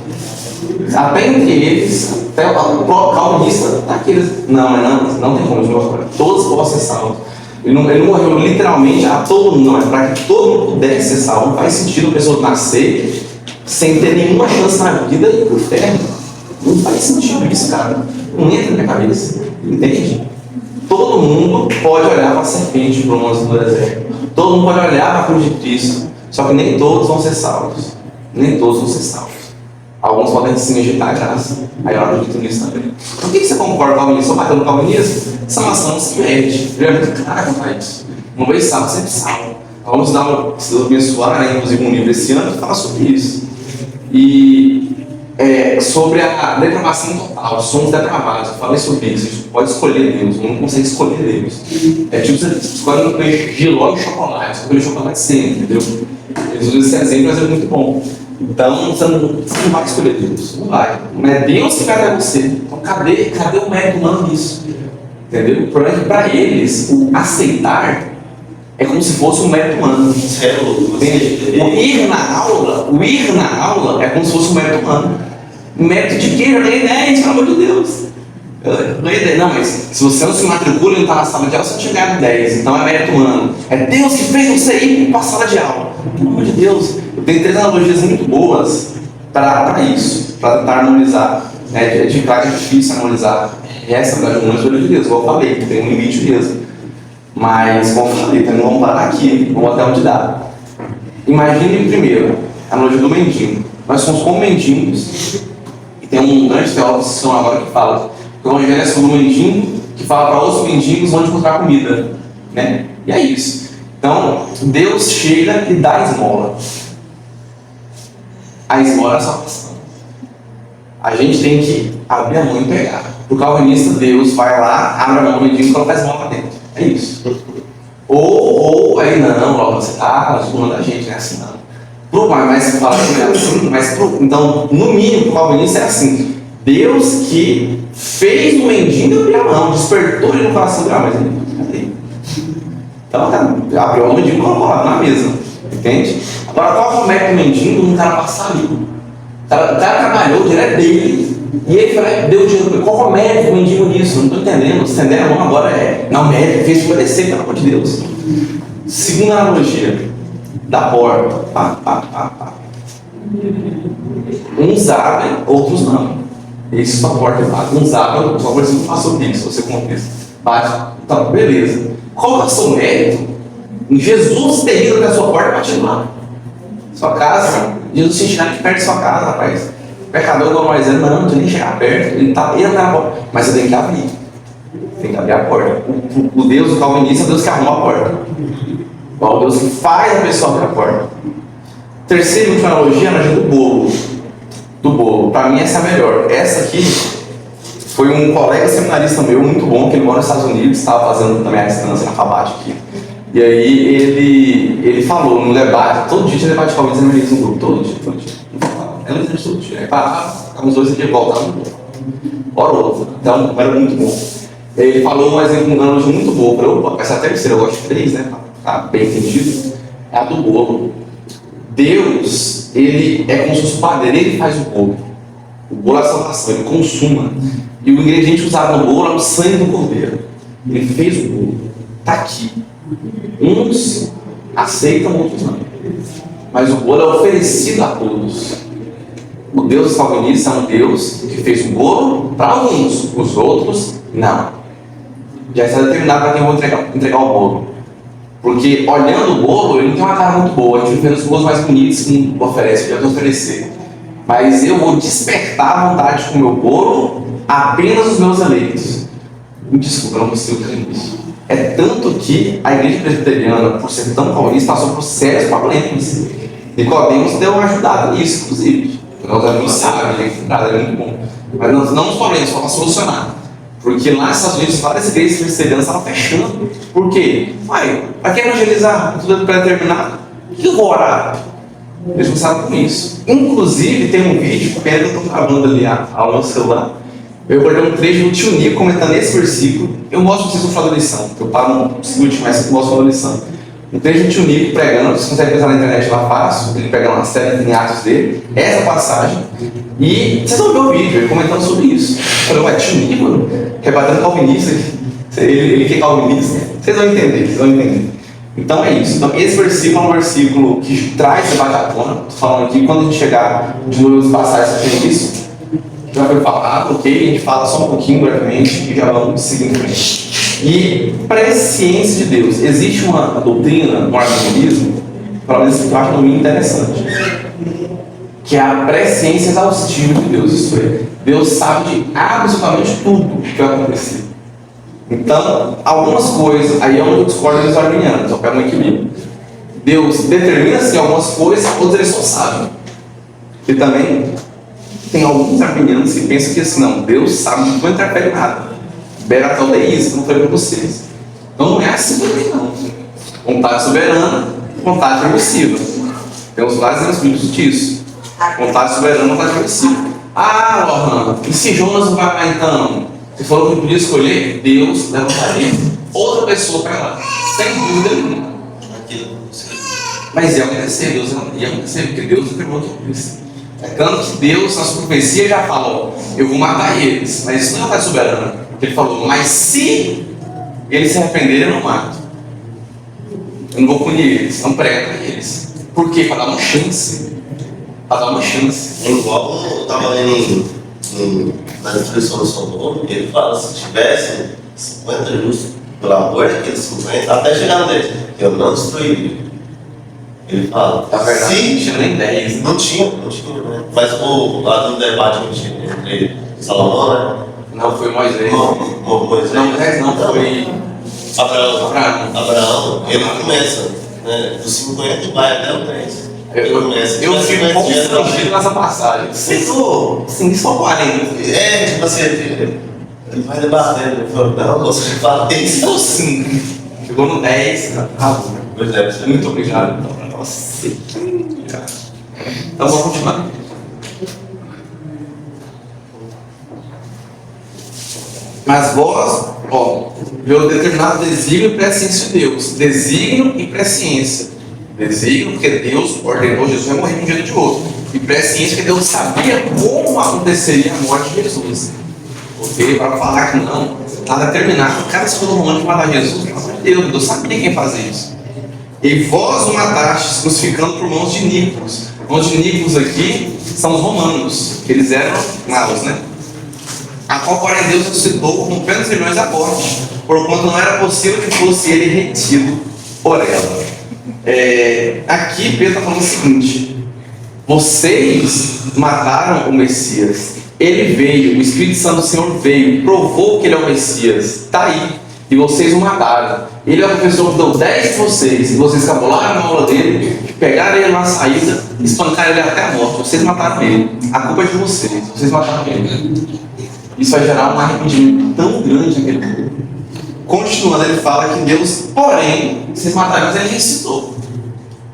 Até entre eles, até o próprio calvinista, daqueles. Não tem como mostrar. Todos possam ser salvos. Ele não morreu literalmente a todo mundo, não. É para que todo mundo pudesse ser salvo. Não faz sentido a pessoa nascer sem ter nenhuma chance na vida e ir pro inferno. Não faz sentido isso, cara. Não entra na minha cabeça. Entende? Todo mundo pode olhar para a serpente, para o monstro do deserto. Todo mundo pode olhar para a cruz de Cristo. Só que nem todos vão ser salvos. Nem todos vão ser salvos. Alguns podem se injetar a graça. Aí eu acredito nisso também. Por que você concorda com o calvinismo? Só batendo no calvinismo? Salvação não se mede. Ele é muito claro quanto a isso. Uma vez salvo, sempre salvo. Vamos dar um abençoar, né? Inclusive um livro esse ano que fala sobre isso. E sobre a depravação total. Somos depravados. Eu falei sobre isso. A gente pode escolher Deus. Não consegue escolher Deus. É tipo você escolhe um peixe de giló e chocolate. Você escolhe chocolate sempre, entendeu? Eles usam esse exemplo, mas é muito bom. Então você não vai escolher Deus. Não vai. Não é Deus que vai dar você. Então cadê o mérito humano nisso? Entendeu? O problema é que para eles, o aceitar é como se fosse um mérito humano. Entende? O ir na aula é como se fosse um mérito humano. Mérito de quê? Eu ganhei 10, pelo amor de Deus. Eu ganhei 10. Não, mas se você não se matricula e não está na sala de aula, você não tinha ganhado 10. Então é mérito humano. É Deus que fez você ir para a sala de aula. Pelo amor de Deus. Eu tenho 3 analogias muito boas para isso, para tentar harmonizar. É difícil harmonizar essa verdade humana de Deus. Como eu falei, tem um limite mesmo. Mas, como eu falei, também vamos parar aqui, vamos até onde dá. Imagine primeiro a analogia do mendigo. Nós somos como mendigos, e tem um grande teólogo agora que fala que o evangelho é sobre um mendigo que fala para outros mendigos onde encontrar comida. Né? E é isso. Então, Deus chega e dá a esmola. A esmola é a salvação. A gente tem que abrir a mão e pegar. Para o calvinista, Deus vai lá, abre a mão do mendigo e coloca a esmola lá dentro. É isso. Ou aí não, logo você está zoando a gente, não é assim não. Mas você fala que não é assim, então, no mínimo, o calvinista é assim. Deus que fez o mendigo abrir a mão, despertou ele no coração dele, mas cadê? Então, abriu a mão do mendigo e colocou lá na mesa. Entende? Agora, qual é o mérito do mendigo no cara passar ali? O cara trabalhou direto dele e ele foi, deu dinheiro. Qual é o mérito do mendigo nisso? Não estou entendendo. Estender a mão agora não, mérito, fez obedecer, pelo amor de Deus. Segunda analogia, da porta. Uns abrem, outros não. Isso só porta bate. Uns abrem, outros não. Por exemplo, faça sobre isso, você contesta. Bate. Então, beleza. Qual é o seu mérito? Jesus ter ido até a sua porta e batido lá. Sua casa, Jesus se enxerga de perto de sua casa, rapaz. O pecador igual nós não precisa nem chegar perto, ele tá na porta. Mas você tem que abrir. Tem que abrir a porta. O Deus, o calvinista, é o Deus que arruma a porta. O Deus que faz a pessoa abrir a porta. Terceira e última analogia é a analogia do bolo. Para mim essa é a melhor. Essa aqui foi um colega seminarista meu, muito bom, que ele mora nos Estados Unidos, estava fazendo também a distância na FABAT aqui. E aí ele falou no debate, todo dia tinha debate com alguém no grupo, todo dia. Ela não todo dia. Aí parava, ficava uns 2 dias voltavam, hora ou outra. Então era muito bom. Ele falou um exemplo, uma analogia muito boa. Para eu essa terceira, eu gosto de 3, né? Tá bem entendido. É a do bolo. Deus, ele é como se fosse o padeiro, ele faz o bolo. O bolo é a salvação, ele consuma. E o ingrediente usado no bolo é o sangue do cordeiro. Ele fez o bolo. Está aqui. Uns aceitam, outros não. Mas o bolo é oferecido a todos. O Deus calvinista é um Deus que fez um bolo para alguns, os outros não. Já está determinado para quem eu vou entregar o bolo. Porque olhando o bolo, ele não tem uma cara muito boa. A gente vê os bolos mais bonitos que oferece, já vou oferecer. Mas eu vou despertar a vontade de comer o bolo apenas os meus eleitos. Me desculpa, eu não consigo crer nisso. É tanto que a igreja presbiteriana, por ser tão calvinista, passou por sérios problemas. Nicodemos deu uma ajudada nisso, inclusive. Nós amigos sabem, é muito bom. Mas não os problemas, só para solucionar. Porque lá nos Estados Unidos, várias igrejas presbiterianas estavam fechando. Por quê? Para que evangelizar? Tudo pré-determinado. O que eu vou orar? Eles começaram com isso. Inclusive, tem um vídeo, pena que eu estou gravando ali a aula no celular. Eu guardei um trecho do tio Nico comentando esse versículo. Eu mostro pra vocês o final da lição, porque eu paro no segundo, mas eu mostro o final da lição. Um trecho do tio Nico pregando, vocês conseguem pensar na internet lá fácil, ele pega uma série em atos dele, essa passagem, e vocês vão ver o vídeo, ele comentando sobre isso. Eu falei, ué, tio Nico, rebatendo calvinista, ele que é calvinista, vocês vão entender. Então é isso. Então esse versículo é um versículo que traz debate à tona. Estou falando aqui, quando a gente chegar de novo os passagens sobre isso, já foi falado, ok? A gente fala só um pouquinho brevemente e já vamos seguir em frente. E presciência de Deus. Existe uma doutrina no arminianismo, pelo menos que eu acho muito interessante, que é a presciência exaustiva de Deus. Isso é, Deus sabe de absolutamente tudo que vai acontecer. Então, algumas coisas, aí é onde eu discordo dos arminianos, eu pego um equilíbrio. Deus determina assim algumas coisas, outras ele só sabe. E também tem alguns arminianos que pensam que assim, não, Deus sabe que não interfere em nada. Beratoleísmo, como eu falei para vocês. Então não é assim também não. Vontade soberana, vontade permissiva. Temos vários exemplos disso. Vontade soberana, vontade permissiva. Ah, Lohan, e se Jonas não vai lá então? Você falou que não podia escolher, Deus levantaria outra pessoa para lá, sem dúvida nenhuma. Mas ia acontecer, Deus ia acontecer, porque Deus entregou tudo isso. É tanto que Deus, nas profecias, já falou: eu vou matar eles, mas isso não é vontade soberana. Ele falou: mas se eles se arrependerem, eu não mato. Eu não vou punir eles, não prego para eles. Por quê? Para dar uma chance. Para dar uma chance. Igual eu estava lendo na descrição do Sodoma, ele fala: se tivesse 50 justos, pelo amor daqueles 50, até chegar no 10, eu não destruiria. Ele fala: na verdade, se não tinha nem 10. Não tinha, né? Mas lá no debate entre Salomão, né? Não, foi Moisés. Moisés. Não, Moisés não, foi Abraão, ele começa, né? Dos 50 e vai até o 10. Eu fico um pouco constrangido nessa passagem. Sim, só 40. É, tipo assim, ele vai debatendo, ele fala: não, você fala isso. Então sim, chegou no 10, Pois é, muito obrigado. Nossa, então vamos continuar. Mas vós, pelo determinado desígnio e presciência de Deus. Desígnio e presciência. Desígnio porque Deus ordenou Jesus a morrer de um dia de outro. E presciência porque Deus sabia como aconteceria a morte de Jesus. Ok? Para falar que não, está determinado. Cada segundo romano que matar Jesus, pelo amor de Deus sabia quem fazia isso. E vós o matastes, crucificando por mãos de Nícolas. Mãos de Nícolas aqui são os romanos, que eles eram maus, né? A qual, porém, Deus ressuscitou, rompendo os grilhões da morte, porquanto não era possível que fosse ele retido por ela. Aqui Pedro está falando o seguinte: vocês mataram o Messias, ele veio, o Espírito Santo do Senhor veio, provou que ele é o Messias, está aí, e vocês o mataram. Ele é o professor que deu 10 de vocês, e vocês cabularam na aula dele, pegaram ele na saída, espancaram ele até a morte. Vocês mataram ele, a culpa é de vocês mataram ele. Isso vai gerar um arrependimento tão grande naquele povo. Continuando, ele fala que Deus, porém, vocês mataram, mas ele ressuscitou.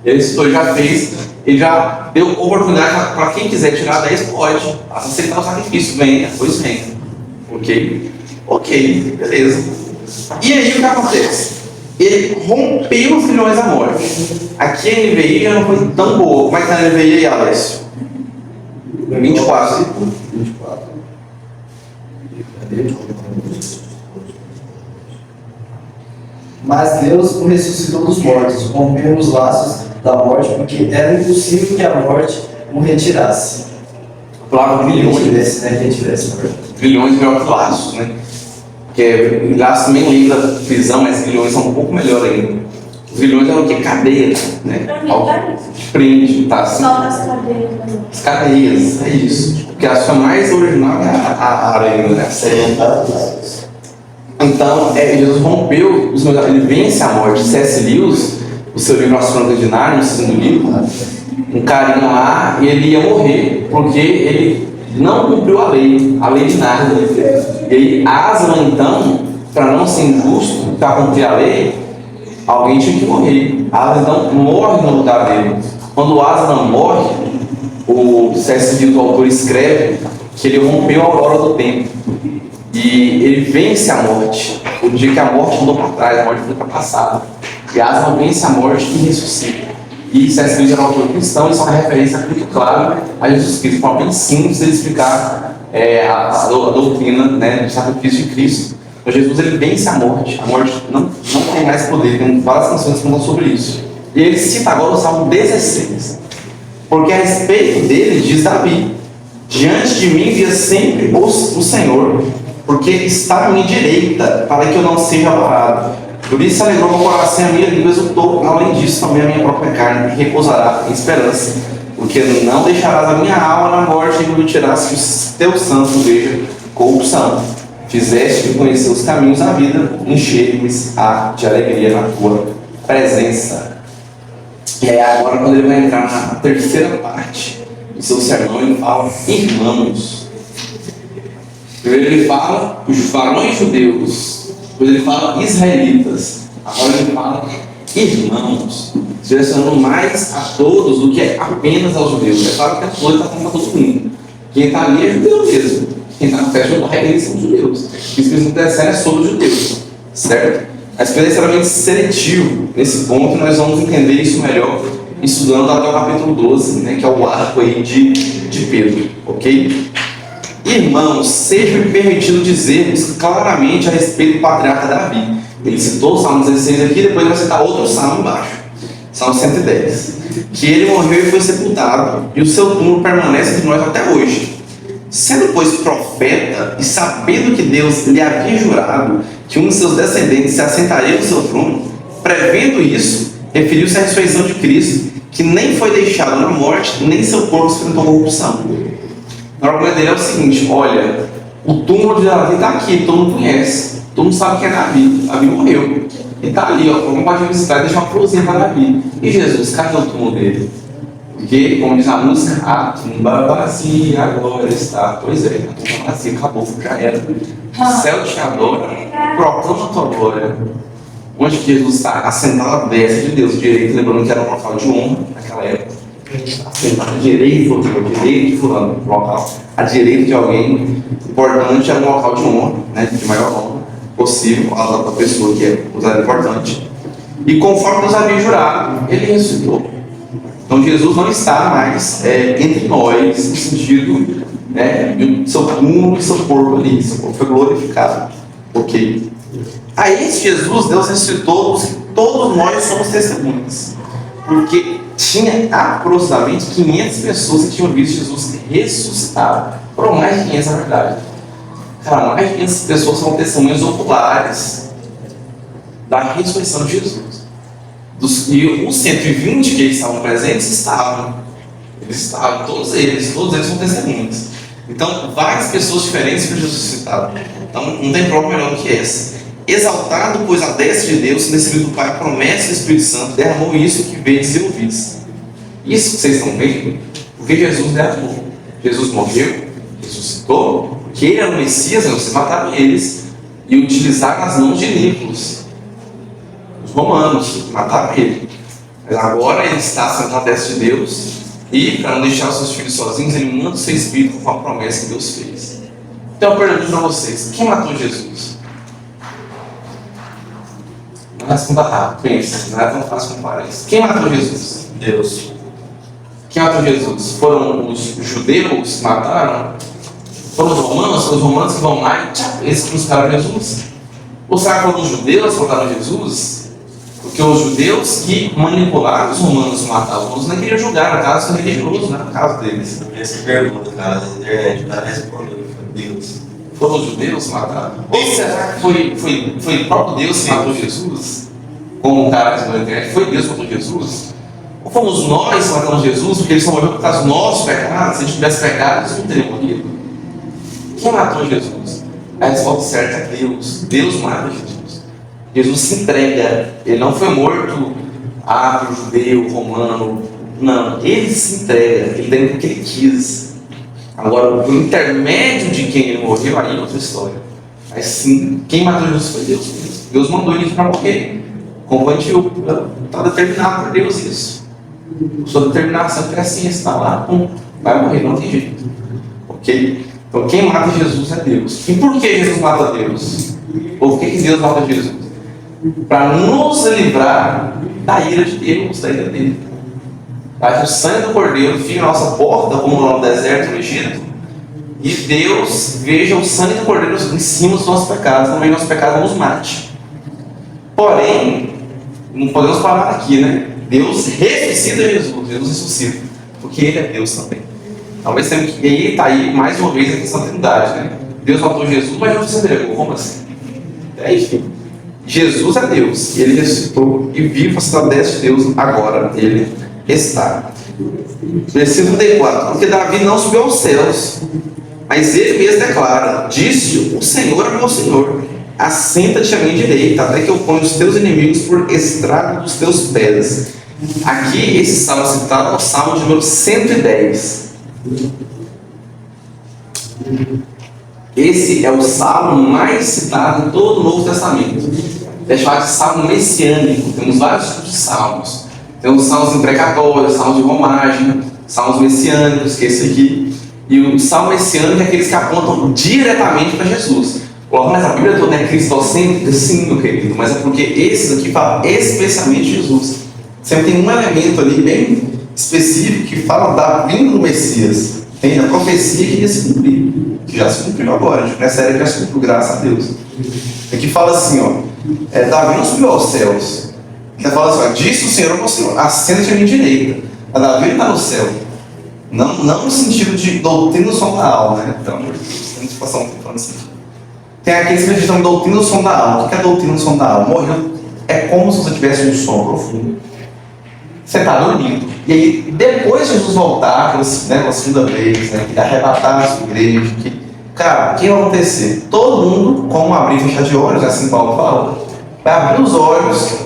Ele ressuscitou, ele já fez, ele já deu oportunidade para quem quiser tirar 10, pode. Aceitar o sacrifício, venha, pois venha. Ok, beleza. E aí o que acontece? Ele rompeu os grilhões da morte. Aqui a NVI já não foi tão boa. Como é que tá a NVI aí, Alessio? 24. Mas Deus o ressuscitou dos mortos, rompeu os laços da morte, porque era impossível que a morte o retirasse. A palavra grilhões. Retivesse, na verdade. Grilhões é melhor que laços, né? Porque laços também lembra prisão, mas grilhões são um pouco melhor ainda. Os grilhões eram o quê? Cadeia, né? Prende, tá assim. Só das cadeias. As cadeias, é isso. Porque a sua mais original é a aranha, né? A série. Então, Jesus rompeu, ele vence a morte. C.S. Lewis, o seu livro As Crônicas de Nárnia, no segundo livro, um carinha lá, e ele ia morrer, porque ele não cumpriu a lei de Nárnia. E aí, Aslan, então, para não ser injusto, para cumprir a lei, alguém tinha que morrer. Aslan, então, morre no lugar dele. Quando Aslan morre, o C.S. Lewis, o autor, escreve que ele rompeu a aurora do tempo. E ele vence a morte. O dia que a morte andou para trás, a morte foi ultrapassada. E Aslan vence a morte e ressuscita. E C.S. Lewis era um autor cristão, isso é uma referência muito clara a Jesus Cristo, de forma bem simples de explicar a doutrina, né, do sacrifício de Cristo. Então Jesus ele vence a morte não tem mais poder, tem várias canções que falam sobre isso. E ele cita agora o Salmo 16, porque a respeito dele diz Davi: diante de mim via sempre o Senhor, porque está à minha direita, para que eu não seja abalado. Por isso alegrou meu coração, a minha língua exultou, além disso também a minha própria carne repousará em esperança, porque não deixarás a minha alma na morte, e me tirarás que o teu santo veja corrupção. Fizeste-me conhecer os caminhos da vida, encher-me de alegria na tua presença. E aí agora, quando ele vai entrar na terceira parte do seu sermão, ele fala: irmãos. Primeiro ele fala os varões judeus, depois ele fala israelitas, agora ele fala irmãos, direcionando mais a todos do que apenas aos judeus. É claro que a coisa está falando para todo mundo. Quem está ali é judeu mesmo. Quem está no festa judaica são judeus. O Espírito Santo é sobre os judeus, certo? A Escritura é extremamente seletivo nesse ponto, e nós vamos entender isso melhor estudando até o capítulo 12, né, que é o arco aí de Pedro, ok? Irmãos, seja-me permitido dizer-vos claramente a respeito do patriarca Davi. Ele citou o Salmo 16 aqui, depois ele vai citar outro salmo embaixo, Salmo 110. Que ele morreu e foi sepultado, e o seu túmulo permanece entre nós até hoje. Sendo, pois, profeta, e sabendo que Deus lhe havia jurado que um de seus descendentes se assentaria no seu trono, prevendo isso, referiu-se à ressurreição de Cristo, que nem foi deixado na morte, nem seu corpo experimentou corrupção. O argumento dele é o seguinte: olha, o túmulo de Davi está aqui, todo mundo conhece, todo mundo sabe que é Davi. Davi morreu, ele está ali, ó, alguém pode visitar e deixar uma florzinha para Davi. E Jesus, cadê o túmulo dele? Porque, como diz a música, a tumba vazia agora está. Pois é, a tumba vazia, acabou, já era. O céu te adora, proclama a tua glória. Onde que Jesus está? Assentado à destra de Deus, direito, lembrando que era um local de honra naquela época. Assentado à direita de fulano, local. À direita de alguém importante era um local de honra, né, de maior honra possível, a da pessoa que é usada importante. E conforme Deus havia jurado, ele ressuscitou. Então Jesus não está mais entre nós, no sentido, né, de seu túmulo e seu corpo ali, seu corpo foi glorificado. Ok? A esse Jesus, Deus ressuscitou, todos nós somos testemunhas. Porque tinha aproximadamente 500 pessoas que tinham visto Jesus ressuscitado. Foram mais de 500, na verdade. Cara, mais de 500 pessoas são testemunhas oculares da ressurreição de Jesus. E os 120 que estavam presentes estavam. Eles estavam, todos eles são testemunhas. Então, várias pessoas diferentes foram ressuscitadas. Então, não tem prova melhor do que essa. Exaltado, pois, a destra de Deus, nesse livro do Pai, a promessa do Espírito Santo, derramou isso que vedes e ouvis. Isso que vocês estão vendo, porque Jesus derramou. Jesus morreu, ressuscitou, porque ele era o Messias, vocês mataram eles e utilizaram as mãos de ímpios, os romanos, que mataram ele. Mas agora ele está sentado à destra de Deus, e para não deixar os seus filhos sozinhos, ele manda o seu Espírito com a promessa que Deus fez. Então eu pergunto para vocês: quem matou Jesus? Não responda rápido, pensa, não é tão fácil como parece. Quem matou Jesus? Deus. Quem matou Jesus? Foram os judeus que mataram? Foram os romanos? Foram os romanos que vão lá e eles crucificaram Jesus? Ou será que foram os judeus que mataram Jesus? Porque os judeus que manipularam os romanos que mataram, os romanos não queriam julgar, no caso religioso, né? No caso deles. Essa pergunta, cara, na internet, o cara respondeu, foi Deus. Foram os judeus que mataram? Ou será que foi o próprio Deus que matou Jesus? Como o cara respondeu na internet, foi Deus que matou Jesus? Ou fomos nós que matamos Jesus, porque ele só morreu por causa dos nossos pecados? Se a gente tivesse pecado, eles não teriam morrido. Quem matou Jesus? A resposta certa é Deus. Deus mata Jesus. Jesus se entrega. Ele não foi morto para o judeu, romano. Não, ele se entrega. Ele tem o que ele quis. Agora, por intermédio de quem ele morreu, aí é outra história. Mas sim, quem matou Jesus foi Deus. Deus mandou ele para morrer. Como a gente viu, está determinado por Deus isso. Sua determinação é assim, está lá, vai morrer, não tem jeito. Ok? Então quem mata Jesus é Deus. E por que Jesus mata Deus? Por que Deus mata Jesus? Para nos livrar da ira de Deus, da ira dele. Para que o sangue do Cordeiro fique na nossa porta, como lá no deserto, no Egito, e Deus veja o sangue do Cordeiro em cima dos nossos pecados, não veja nossos pecados, nos mate. Porém, não podemos parar aqui, né? Deus ressuscita Jesus, Jesus ressuscita, porque Ele é Deus também. Talvez tenha que. E aí está aí mais uma vez a questão da Trindade, né? Deus matou Jesus, mas não se entregou. Como assim? Enfim, Jesus é Deus, e Ele ressuscitou e vive a destra de Deus agora. Ele está. Versículo 34. Porque Davi não subiu aos céus, mas ele mesmo declara: disse o Senhor ao meu Senhor: assenta-te à minha direita, até que eu ponha os teus inimigos por estrado dos teus pés. Aqui, esse salmo citado é o salmo de número 110. Esse é o salmo mais citado em todo o Novo Testamento. É chamado de salmo messiânico. Temos vários tipos de salmos. Temos salmos imprecatórios, salmos de romagem, salmos messiânicos, que é esse aqui. E o salmo messiânico é aqueles que apontam diretamente para Jesus. Mas a Bíblia toda é cristocêntrica? Sim, meu querido, mas é porque esses aqui falam especialmente de Jesus. Sempre tem um elemento ali bem específico que fala da vinda do Messias. Tem a profecia que ia se cumprir, que já se cumpriu agora, a gente percebe que já se cumpriu, graças a Deus. Aqui fala assim, ó, Davi não subiu aos céus. Ele fala assim, ó, disse o Senhor ao meu Senhor: assenta-te à minha direita. A Davi está no céu. Não no sentido de doutrina do som da alma, né? Então, tem que passar um tempo falando assim. Tem aqueles que acreditam em doutrina do som da alma. O que é a doutrina do som da alma? Morreu. É como se você tivesse um som profundo. Você está dormindo. E aí, depois de Jesus voltar, pela segunda vez, né, que arrebatar a sua igreja, cara, o que vai acontecer? Todo mundo, como abrir e fechar de olhos, assim Paulo fala, vai abrir os olhos,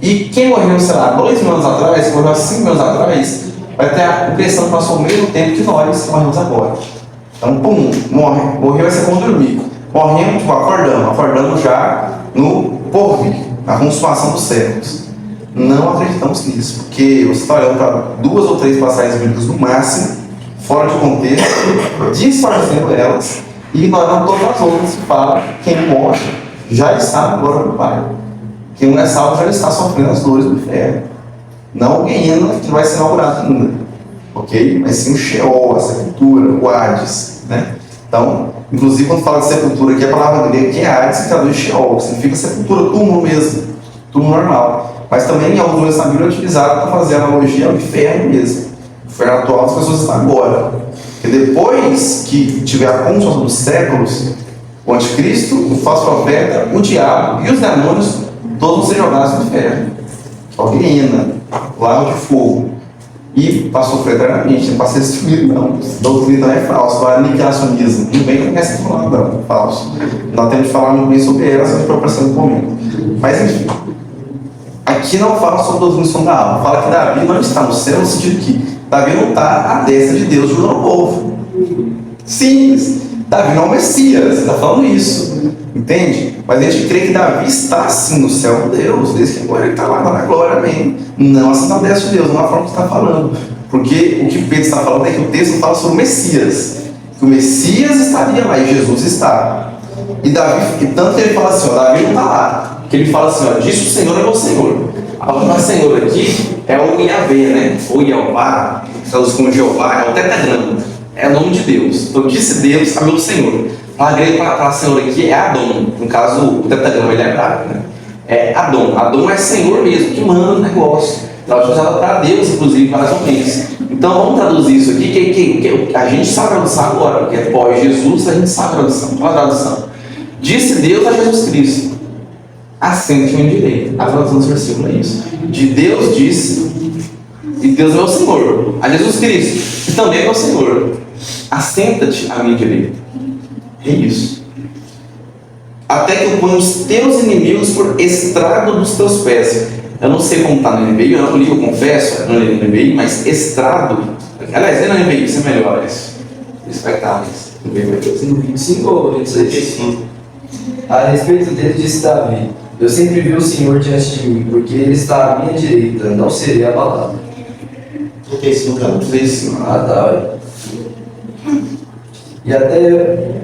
e quem morreu, sei lá, 2.000 anos atrás, morreu 5 anos atrás, vai ter a impressão que passou o mesmo tempo que nós morremos agora. Então, pum, morreu vai ser como dormir. Morremos, tipo, acordamos já no porvir, na consumação dos séculos. Não acreditamos nisso, porque você está olhando para 2 ou 3 passagens bíblicas no máximo, fora de contexto, distorcendo elas, e ignorando todas as outras que falam que quem morre já está na glória do Pai. Quem não é salvo já está sofrendo as dores do inferno. Não alguém ainda que vai ser inaugurado ainda, ok? Mas sim o Sheol, a sepultura, o Hades, né? Então, inclusive quando fala de sepultura aqui, a palavra grega que é Hades, que traduz Sheol, que significa sepultura, túmulo mesmo, túmulo normal. Mas também em alguns momentos na Bíblia é utilizado para fazer analogia ao inferno mesmo. O inferno atual as pessoas estão agora. Porque depois que tiver a consumação dos séculos, o anticristo, o falso profeta, o diabo e os demônios, todos vão ser jogados no inferno. Alguém lago de fogo. E para sofrer eternamente, não para ser destruído, não. Doutrina não é falso, não é aniquilacionismo. Não vem com essa falando, não, falso. Nós temos que falar muito bem sobre ela, sobre a proporção do momento. Mas enfim. Aqui não fala sobre a doutrina do som da alma. Fala que Davi não está no céu, no sentido que Davi não está à destra de Deus julgando o povo. Simples. Davi não é o Messias, está falando isso. Entende? Mas a gente crê que Davi está sim no céu com Deus, desde que agora ele está lá na glória, amém. Não assim na destra de Deus, não é a forma que está falando. Porque o que Pedro está falando é que o texto fala sobre o Messias. Que o Messias estaria lá e Jesus está. E Davi, e tanto que ele fala assim, ó, Davi não está lá. Que ele fala assim, ó, disse o Senhor é o Senhor. A palavra Senhor aqui é o Yahvé, né? O Jeová, traduz como Jeová, é o tetragrama. É o nome de Deus. Então disse Deus a meu Senhor. A grega para Senhor aqui é Adon. No caso, o tetragrama ele é hebraico, né? É Adon. Adon é Senhor mesmo, que manda o negócio. Ela é usada para Deus, inclusive, várias vezes. Então vamos traduzir isso aqui, que a gente sabe tradução agora, porque pós Jesus a gente sabe tradução. Qual a tradução? Disse Deus a Jesus Cristo: assente à minha direita. A tradução desse versículo é isso. De Deus disse, e Deus é o Senhor. A Jesus Cristo, que também é o Senhor: assenta-te à minha direita. É isso. Até que eu ponha os teus inimigos por estrado dos teus pés. Eu não sei como está no NVI, eu não li, eu confesso, não li no NVI, mas estrado. Aliás, é no NVI, isso é melhor, expectáveis. No 25 ou 26? A respeito dele, disse Davi: eu sempre vi o Senhor diante de mim, porque ele está à minha direita, não serei abalado. 35 anos. Ah, tá. Ué.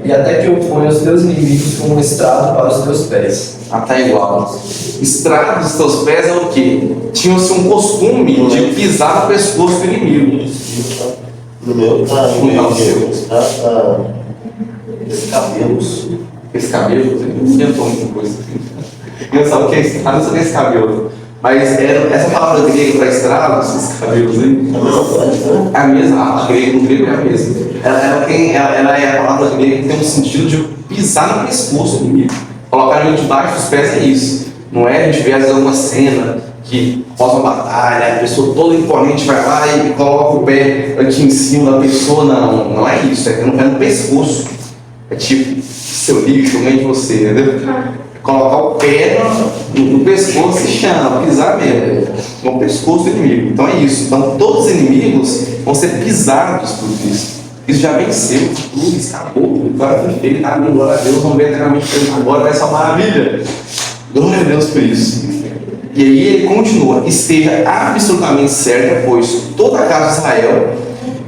E até que eu ponha os teus inimigos como um estrado para os teus pés. Ah, tá igual. Estrado dos teus pés é o quê? Tinha-se um costume de pisar no pescoço do inimigo. No meu tá, no meu tá escabelos. Esse cabelo, você inventou muita coisa. Eu sabe o que é estrado, não sei esse cabelo. Mas essa palavra grega para estrado, esses cabelos aí, é a mesma, a grega, no grego é a mesma. Ela é a palavra grega que tem um sentido de pisar no pescoço do inimigo. Colocar ele debaixo dos pés é isso. Não é a gente ver às vezes uma cena que após uma batalha, a pessoa toda imponente vai lá e coloca o pé aqui em cima da pessoa. Não é isso, é no pescoço. É tipo, seu lixo, vem de você, entendeu? Colocar o pé no pescoço e chama, pisar mesmo, no pescoço do inimigo. Então é isso. Então todos os inimigos vão ser pisados por Cristo. Isso já venceu, tudo, acabou. Agora foi feito, tá? Glória a Deus, vamos ver eternamente agora, vai ser uma maravilha. Glória a Deus por isso. E aí ele continua: esteja absolutamente certa, pois toda a casa de Israel,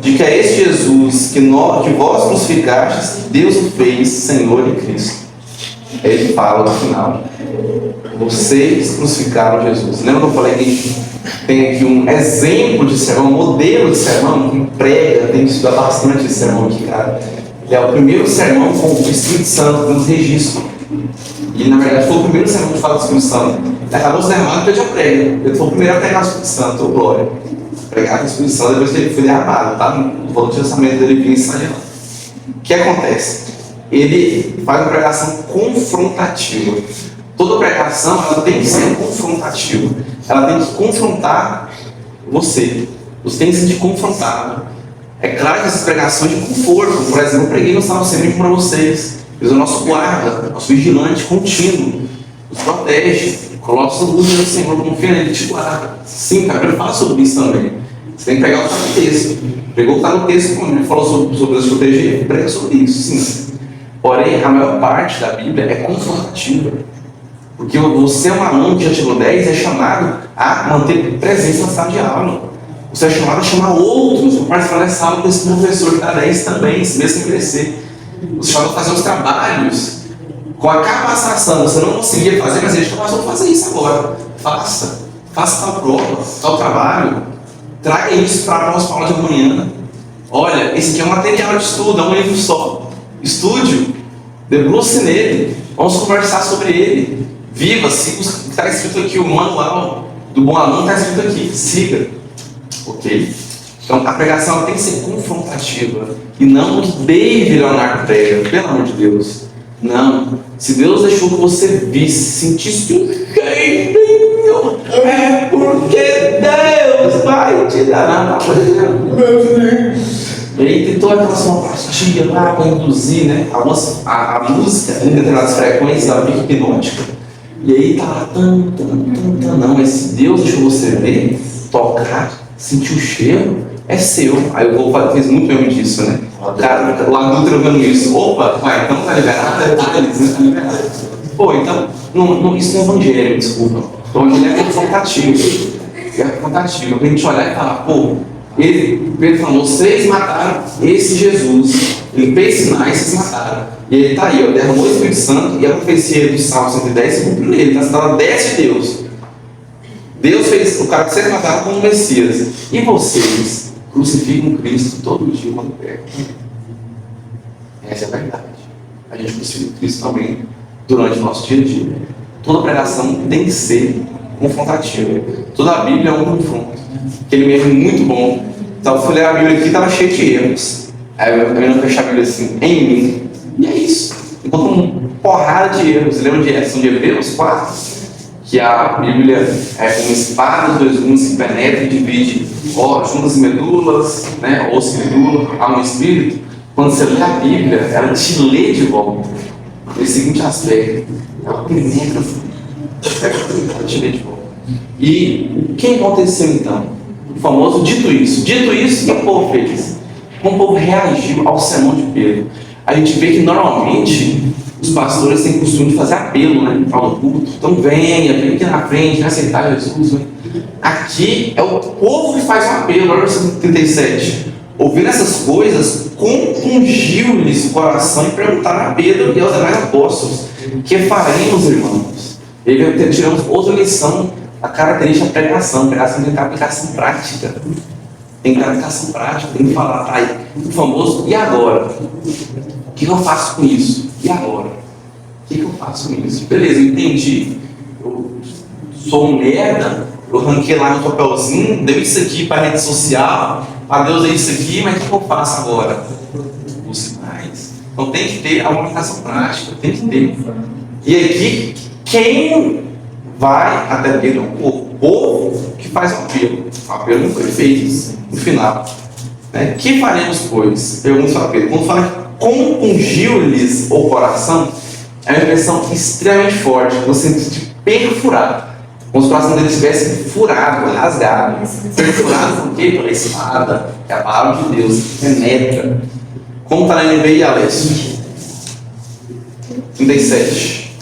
de que é este Jesus que vós crucificastes, Deus o fez Senhor e Cristo. Ele fala no final: vocês crucificaram Jesus. Lembra que eu falei que a gente tem aqui um exemplo de sermão, um modelo de sermão que prega, tem que estudar bastante esse sermão aqui, cara. Ele é o primeiro sermão com o Espírito Santo nos registros. E na verdade foi o primeiro sermão que fala do Espírito Santo. Ele acabou se derramando depois de eu prego. Ele foi o primeiro a pregar o Espírito Santo, ô glória. Pregar com o Espírito Santo depois que ele foi derramado, tá? No valor de lançamento dele vinha e saia. O que acontece? Ele faz uma pregação confrontativa. Toda pregação ela tem que ser confrontativa. Ela tem que confrontar você. Você tem que se sentir confrontado. É claro que essas pregações de conforto, por exemplo, eu preguei no Salmo 100 para vocês. Eles são o nosso guarda, nosso vigilante contínuo. Nos protege, coloca sua dúvida no Senhor, confia nele, te guarda. Sim, cara, ele fala sobre isso também. Você tem que pegar o que está no texto. Pegou o que está no texto, quando ele falou sobre Deus proteger, prega sobre isso, sim. Porém, a maior parte da Bíblia é confrontativa. Porque você é um aluno de Antigo 10 é chamado a manter presença na sala de aula. Você é chamado a chamar outros para participar dessa aula com esse professor que dá 10 também, mesmo sem crescer. Você é chamado a fazer os trabalhos com a capacitação. Você não conseguia fazer, mas ele te capacitou a fazer isso agora. Faça tal prova, tal trabalho. Traga isso para a nossa aula de amanhã. Olha, esse aqui é um material de estudo, é um livro só. Estude-o, debruce nele, vamos conversar sobre ele. Viva, siga o que está escrito aqui, o manual do bom aluno está escrito aqui, siga. Ok? Então a pregação tem que ser confrontativa e não o que David Leonardo prega, pelo amor de Deus. Não. Se Deus deixou que você visse, sentisse um jeitinho, é porque Deus vai te dar. E aí tem toda aquela sonoplastia lá para induzir, né? A música em determinadas frequências, ela fica hipnótica. E aí tá lá, não, mas se Deus deixou você ver, tocar, sentir o cheiro, é seu. Aí o Golfo fez muito mesmo disso, né? Cara, o adulto vendo isso, opa, vai, então tá liberado, tá liberado. Pô, então, isso não é evangelho, desculpa. O evangelho é confrontativo. É confrontativo, pra gente olhar e falar, pô, Pedro falou, vocês mataram esse Jesus, ele fez sinais, vocês mataram. E ele está aí, ó, derramou o Espírito Santo e a profecia do Salmo 110 se cumpriu nele, está na 10 de Deus. Deus fez o cara que vocês mataram como Messias. E vocês crucificam Cristo todo dia quando pregam. Essa é a verdade. A gente crucifica Cristo também durante o nosso dia a dia. Toda pregação tem que ser confrontativa. Toda a Bíblia é um confronto. Aquele mesmo muito bom. Então eu fui ler a Bíblia aqui e estava cheio de erros. Aí eu também não fechei a Bíblia assim, em mim. E é isso. Encontrou uma porrada de erros. Lembra de Hebreus 4? Que a Bíblia é como espada dos dois gumes que penetra e divide juntas e medulas, né? Osso e medula, alma e espírito. Quando você lê a Bíblia, ela te lê de volta. No seguinte aspecto, ela penetra, ela te lê de volta. E o que aconteceu então? O famoso dito isso. Dito isso, o que o povo fez? Como o povo reagiu ao sermão de Pedro? A gente vê que normalmente os pastores têm costume de fazer apelo, né? Fala do culto. Então venha aqui na frente, vai aceitar Jesus. Né? Aqui é o povo que faz um apelo, olha o versículo 37. Ouvindo essas coisas, compungiu-lhes o coração e perguntaram a Pedro e aos demais apóstolos: que faremos, irmãos? E tiramos outra lição, a característica da pregação. Pregação tem que ter aplicação prática. Tem que ter aplicação prática, tem que falar, aí, o famoso, e agora? O que eu faço com isso? E agora? O que eu faço com isso? Beleza, entendi. Eu sou um merda, eu ranquei lá no papelzinho, deu isso aqui para a rede social, para Deus é isso aqui, mas o que eu faço agora? Os sinais. Então tem que ter a aplicação prática, tem que ter. E aqui, quem vai até Pedro é o povo que faz o apelo. O apelo não foi feito no final. Que faremos, pois? Pergunta para Pedro. Quando fala compungiu-lhes o coração, é uma expressão extremamente forte, no sentido de perfurar. Como se o coração dele estivesse furado, rasgado. Perfurado por quê? Pela espada, que é a palavra de Deus, penetra. Como está na NBI, Alessio? 37.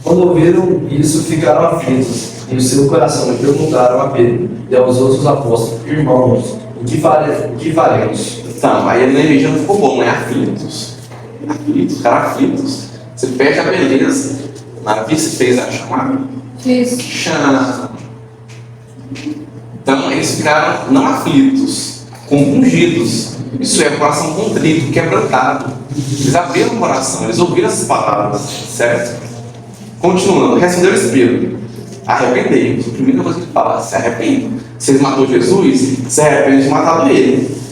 Quando ouviram isso, ficaram aflitos em seu coração e perguntaram a Pedro e aos outros apóstolos: irmãos, o que faremos? Então, aí a NBI já não ficou bom, né? Aflitos. Aflitos, cara, aflitos. Você perde a beleza. Na vida se fez a chamada. Isso. Chama. Então, eles ficaram não aflitos, compungidos. Isso é, coração contrito, quebrantado. Eles abriram o coração, eles ouviram essas palavras, certo? Continuando, respondeu o Espírito: arrependei-vos. A primeira coisa que ele fala: se arrependa. Vocês matou Jesus, se arrepende de matado ele.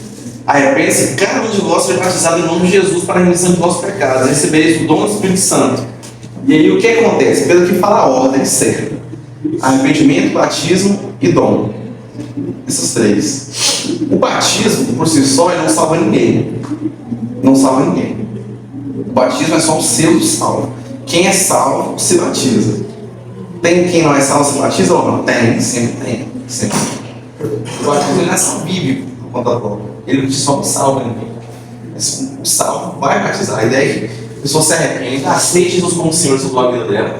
Arrepende-se, cada um de vós seja batizado em nome de Jesus para a remissão de vossos pecados. Recebereis o dom do Espírito Santo. E aí o que acontece? Pedro que fala a ordem certa: arrependimento, batismo e dom. Essas três. O batismo, por si só, ele não salva ninguém. Não salva ninguém. O batismo é só um selo de salvo. Quem é salvo se batiza. Tem quem não é salvo se batiza ou não? Tem, sempre tem. Sempre. O batismo não é só bíblico, por conta própria. Ele só não salva ninguém. O salvo vai batizar. A ideia é que a pessoa se arrepende, aceite Jesus como Senhor sobre a vida dela.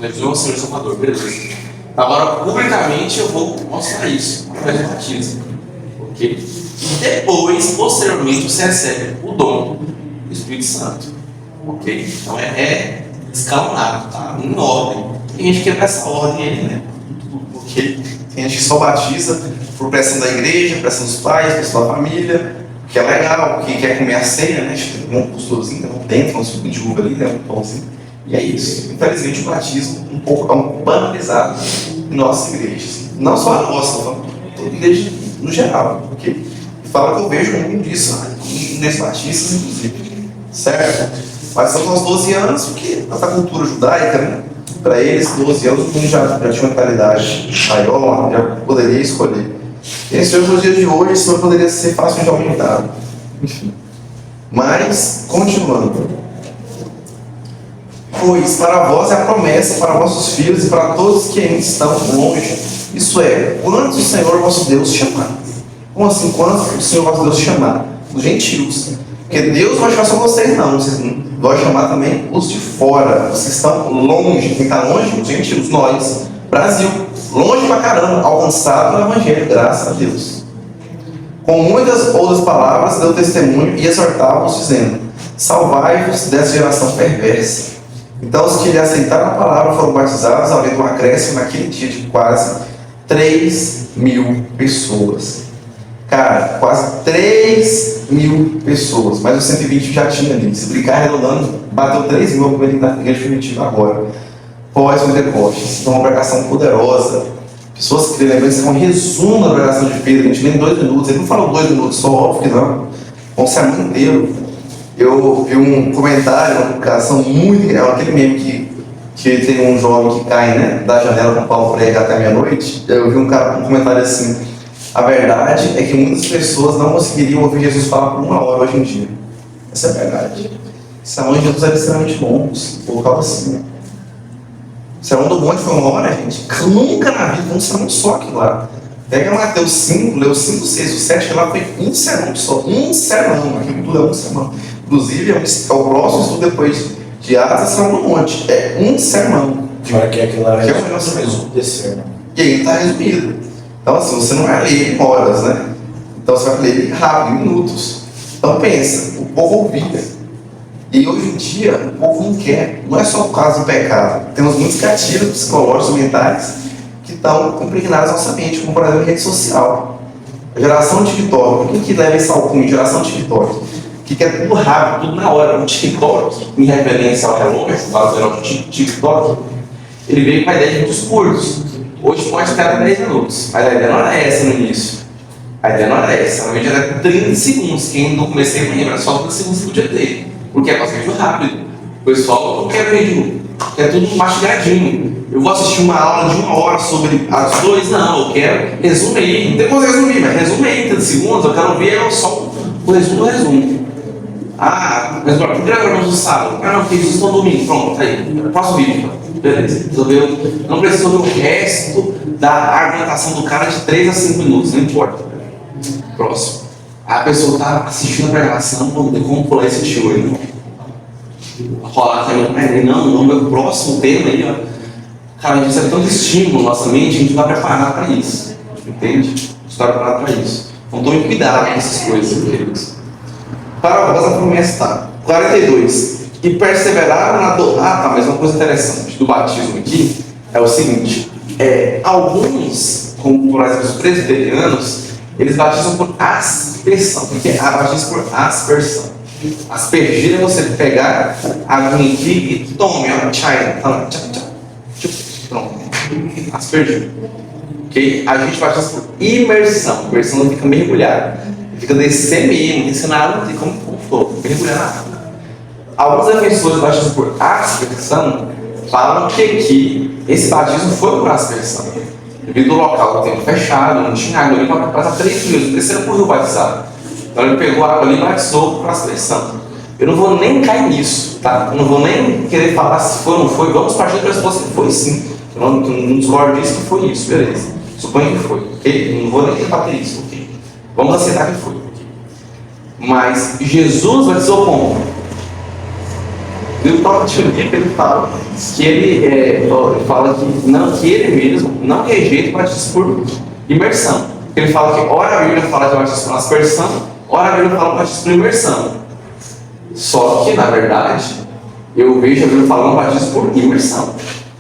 Jesus é o Senhor Salvador, beleza. Agora, publicamente, eu vou mostrar isso através do batismo. Ok? E depois, posteriormente, você recebe o dom do Espírito Santo. Ok? Então é escalonado, tá? Em ordem. Tem gente que quebra essa ordem aí, né? Ok? Tem gente que só batiza por pressão da igreja, pressão dos pais, pressão da família, que é legal, que quer comer a ceia, né? Um pastorzinho, não tem, um suco de uva ali, né? Um pãozinho. E é isso. Infelizmente, o batismo um pouco é um banalizado em nossas igrejas. Não só a nossa, toda igreja no geral. Ok? E fala que eu vejo muito disso, né? Nesses batistas, inclusive. Certo? Mas estamos aos 12 anos, porque essa cultura judaica, né? Para eles, 12 anos, o mundo já tinha uma mentalidade maior, já poderia escolher. E esse hoje, nos dias de hoje, isso não poderia ser fácil de aumentar. Enfim. Mas, continuando. Pois para vós é a promessa, para vossos filhos e para todos que ainda estão longe. Isso é, quando o Senhor vosso Deus chamar. Como assim, quando o Senhor vosso Deus chamar? Os gentios. Porque Deus vai chamar só vocês, não. Vocês vão chamar também os de fora. Vocês estão longe. Quem está longe? Os gentios, nós. Brasil. Longe pra caramba. Alcançado no Evangelho, graças a Deus. Com muitas outras palavras, deu testemunho e exortava-os, dizendo: salvai-vos dessa geração perversa. Então, os que lhe aceitaram a palavra foram batizados, havendo um acréscimo naquele dia de quase 3.000 pessoas. Cara, quase 3.000 pessoas. Mas os 120 já tinha ali. Se brincar arredondando, bateu 3.000 como ele na igreja primitiva agora. Pós-Pentecostes. Então, uma pregação poderosa. Pessoas que lembram, isso é um resumo da pregação de Pedro. A gente lê em 2 minutos. Ele não falou 2 minutos só, óbvio que não. Um sermão inteiro. Eu vi um comentário, uma publicação muito legal, aquele meme que tem um jovem que cai, né, da janela com o pau prega até meia-noite. Eu vi um comentário assim: a verdade é que muitas pessoas não conseguiriam ouvir Jesus falar por 1 hora hoje em dia. Essa é a verdade. O sermão de Jesus era extremamente longo, o povo falava assim. O sermão do monte foi 1 hora, gente. Nunca na vida foi um sermão só aquilo lá. Pega Mateus 5, lê o 5, 6, o 7, que lá foi um sermão só. Um sermão, aquilo tudo é um sermão. Inclusive, é o próximo estudo depois de Atos, é Sermão do Monte. É um sermão. Agora que aquilo era que é um negócio mesmo. desse sermão. E aí está resumido. Então, assim, você não vai ler em horas, né? Então, você vai ler rápido, em minutos. Então, pensa, o povo ouvia. E hoje em dia, o povo não quer. Não é só por causa do pecado. Temos muitos gatilhos psicológicos, mentais, que estão impregnados na nossa mente, como, por exemplo, a rede social. A geração TikTok. Por que leva esse alcunho? Geração TikTok. Que quer tudo rápido, tudo na hora. O TikTok, em referência ao relógio, o TikTok, ele veio com a ideia de muitos curtos. Hoje pode ficar até 10 minutos. Mas a ideia não era essa no início. A ideia não era essa. Na verdade era 30 segundos. Quem não comecei a lembrar, só 30 segundos que podia ter. Porque é quase vídeo rápido. O pessoal não quer vídeo. Quer tudo mastigadinho. Eu vou assistir uma aula de 1 hora sobre as duas. Não, eu quero resumir. Não tem como resumir, mas resumir em 30 segundos. Eu quero ver só o resumo do resumo. Ah, mas agora, por que gravamos no sábado? Ah, não, porque Jesus no domingo. Pronto, tá aí. Próximo vídeo. Beleza. Resolveu. Não precisa ver o resto da argumentação do cara de 3 a 5 minutos. Não importa. Próximo. A pessoa está assistindo a pregação, como pular esse tio aí, rolar também, não, o próximo tema aí, ó. Cara, a gente recebe tanto estímulo na nossa mente, a gente vai preparar para isso, entende? A gente está preparado para isso. Então tome cuidado com essas coisas, queridos. Para a vossa promessa, tá? 42. E perseveraram na tá, mas uma coisa interessante do batismo aqui é o seguinte: alguns, como por exemplo os presbiterianos, eles batizam por aspersão. O que é batismo por aspersão? Aspergir é você pegar a aguinha aqui e tome, ó, tchai, pronto. Aspergir. Ok? A gente batiza por imersão. Imersão não fica mergulhado. Fica descer mesmo, descer na água, não tem como for, mergulhar na água. Alguns defensores batizam por aspersão falam que aqui esse batismo foi por aspersão. Devido ao local, o tempo fechado, não tinha água ali para passar 3 minutos, desceram por rio batizado. Então ele pegou a água ali e batizou por aspersão. Eu não vou nem cair nisso, tá? Eu não vou nem querer falar se foi ou não foi, vamos partir da resposta que foi sim. Eu não discordo disso que foi isso, beleza. Suponho que foi, ok? Eu não vou nem debater isso, ok? Vamos aceitar que foi, ok? Mas Jesus batizou como? O próprio Bíblia ele fala que ele fala que ele mesmo não rejeita o batismo por imersão. Ele fala que ora a Bíblia fala de batismo por aspersão, ora a Bíblia fala de batismo por imersão. Só que, na verdade, eu vejo a Bíblia falando batismo por imersão.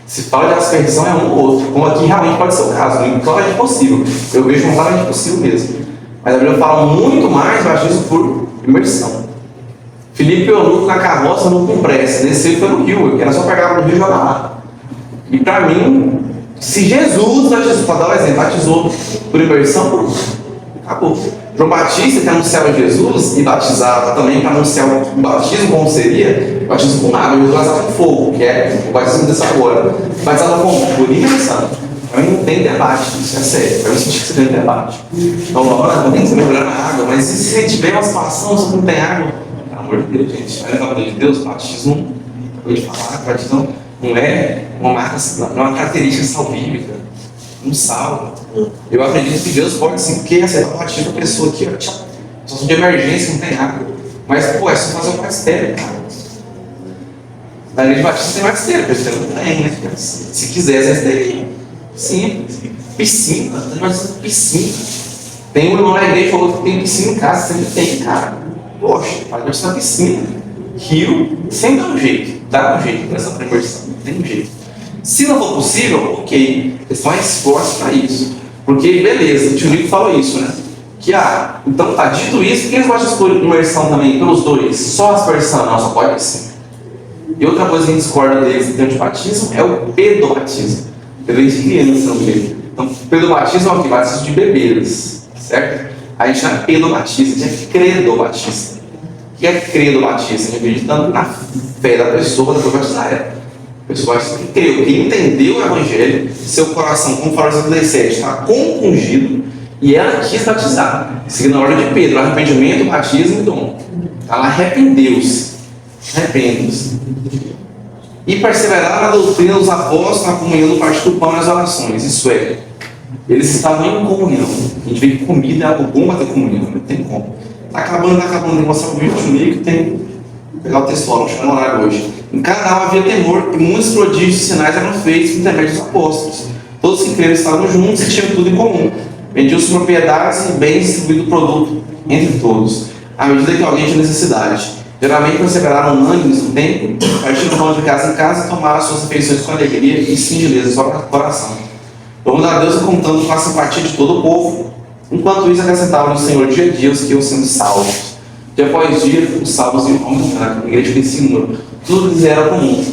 Se fala de aspersão é um ou outro, como aqui realmente pode ser o caso, não claramente possível. Eu vejo um claramente possível mesmo. Mas a Bíblia fala muito mais batismo por imersão. Filipe e Eunuco na carroça não com pressa, desceu e foi no rio, que era só pegar no rio e jogar lá. E para mim, se Jesus batizou, para dar um exemplo, batizou por imersão, acabou. João Batista, que anunciava Jesus e batizava também para anunciar o batismo como seria, o batismo com água, Jesus batizava com fogo, que é o batismo dessa agora. Batizava como? Por imersão. Para mim não tem debate, isso é sério. Para mim senti que você tem debate. Então, não tem que se mergulhar na água, mas e se tiver uma situação, se não tem água? Pelo amor de Deus, gente, vai levar de Deus, batismo, acabei de falar, batismo não é uma marca, não é uma característica salvífica, não salva. Eu acredito que Deus pode sim, porque aceitar o batismo da pessoa aqui, ó, situação de emergência, não tem água. Mas, pô, é só fazer um magistério, cara. Na igreja batista tem magistério, presbiteriano não tem, né? Se quiser, você tem. Simples. Piscina, tem batismo de piscina. Tem um irmão na igreja que falou que tem piscina em casa, sempre tem, cara. Poxa, faz batismo na piscina. Rio, sempre dá um jeito. Dá um jeito nessa imersão, tem um jeito. Se não for possível, ok. Eles estão esforço para isso. Porque, beleza, o tio Nico falou isso, né? Que, então tá, dito isso, por que eles batismam por imersão também, pelos dois? Só aspersão? Não, só pode sim. E outra coisa que a gente discorda deles em termos de batismo é o pedobatismo. Bebê de criança não veio. Então, pedobatismo é o que? Batismo de bebês, certo? A gente não é pedobatista, a gente é credobatista. O que é credobatista? A gente acredita na fé da pessoa depois de batizar ela. A pessoa que creu, que entendeu o Evangelho, seu coração, como fala o 17, está compungido e ela quis batizar. Seguindo a ordem de Pedro, arrependimento, batismo e dom. Ela arrependeu-se. Arrependeu-se. E perseverar na doutrina dos apóstolos, na comunhão do partir do pão e nas orações. Isso é, eles estavam em comunhão. A gente vê que comida é algo bom para ter comunhão, não tem como. Está acabando, tem que mostrar o vídeo comigo que tem. Vou pegar o texto, não chama horário hoje. Em Canaã havia temor e muitos prodígios e sinais eram feitos por intermédio dos apóstolos. Todos que creram estavam juntos e tinham tudo em comum. Vendiam suas propriedades e bens, distribuindo o produto entre todos, à medida que alguém tinha necessidade. Geralmente perseveraram unânimes no templo, partindo pão de casa em casa e tomaram suas refeições com alegria e singeleza só para o coração. Louvando a Deus e contando com a simpatia de todo o povo. Enquanto isso, acrescentavam no Senhor dia a dia os que iam sendo salvos. Dia após dia, os salvos iam aumentando, a igreja crescia em número. Tudo lhes era comum.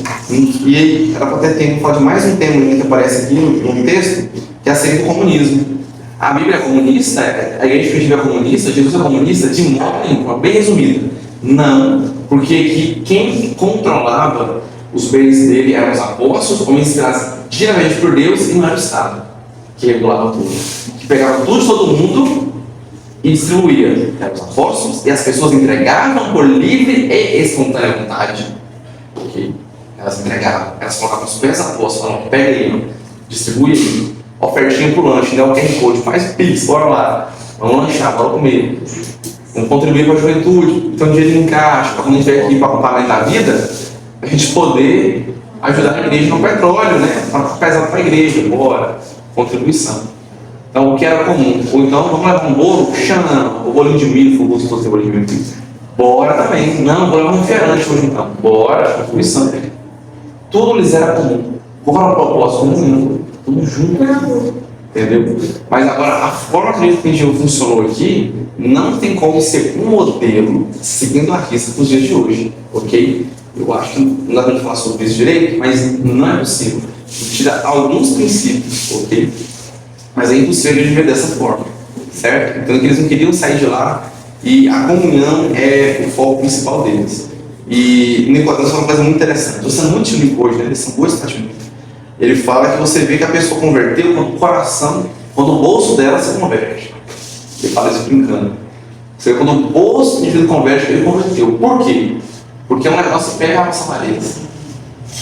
E aí, era para ter tempo, falar de mais um tema que aparece aqui no texto, que é acerca do comunismo. A Bíblia é comunista, a igreja primitiva é comunista, Jesus é comunista, de modo nenhum, bem resumido. Não, porque quem controlava os bens dele eram os apóstolos, homens inspirados diretamente por Deus, e não era o Estado, que regulava tudo. Que pegava tudo de todo mundo e distribuía. Eram os apóstolos, e as pessoas entregavam por livre e espontânea vontade. Porque elas entregavam, elas colocavam os pés apóstolos, falavam, pega aí, distribui aí, ofertinha pro lanche, né? O QR Code, faz pix, bora lá, vamos lanchar, bora comer. Vamos contribuir para a juventude, então dinheiro em caixa, para quando a gente vier aqui para complementar a vida, a gente poder ajudar a igreja no petróleo, né? Para pesado para a igreja, bora, contribuição. Então o que era comum, ou então vamos levar um bolo, chama, o bolinho de milho, foi gostoso ter bolinho de milho. Bora também, não, vou levar um refrigerante hoje então, bora, contribuição. Tudo lhes era comum. Qual era o propósito? Comum, tudo junto. Entendeu? Mas agora, a forma que a gente funcionou aqui não tem como ser um modelo seguindo a risca para os dias de hoje, ok? Eu acho que não dá para falar sobre isso direito, mas não é possível. Tirar alguns princípios, ok? Mas é impossível de viver dessa forma, certo? Então, eles não queriam sair de lá e a comunhão é o foco principal deles. E Nicodemos fala uma coisa muito interessante. Você é muito tímido hoje, né? Eles são boas práticas. Ele fala que você vê que a pessoa converteu quando o coração, quando o bolso dela se converte. Ele fala isso brincando. Você vê quando o bolso do indivíduo converte, ele converteu. Por quê? Porque é um negócio que pega a nossa avareza.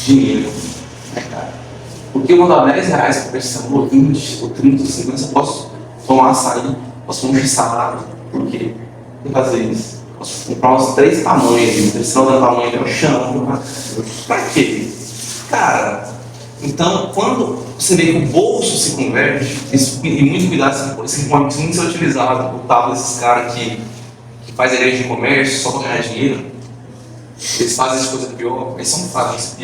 Dinheiro. É caro. Porque eu vou dar R$10 para conversão, ou 20, ou 30, ou 50, eu posso tomar açaí, posso comer salada. Por quê? Tem que fazer isso. Posso comprar uns 3 tamanhos, senão dá tamanho de um chão. Pra quê? Cara. Então, quando você vê que o bolso se converte, isso, e muito cuidado, esse muito ser utilizado por tal desses caras que faz a igreja de comércio só para ganhar dinheiro, eles fazem essa coisa pior, eles são fáceis.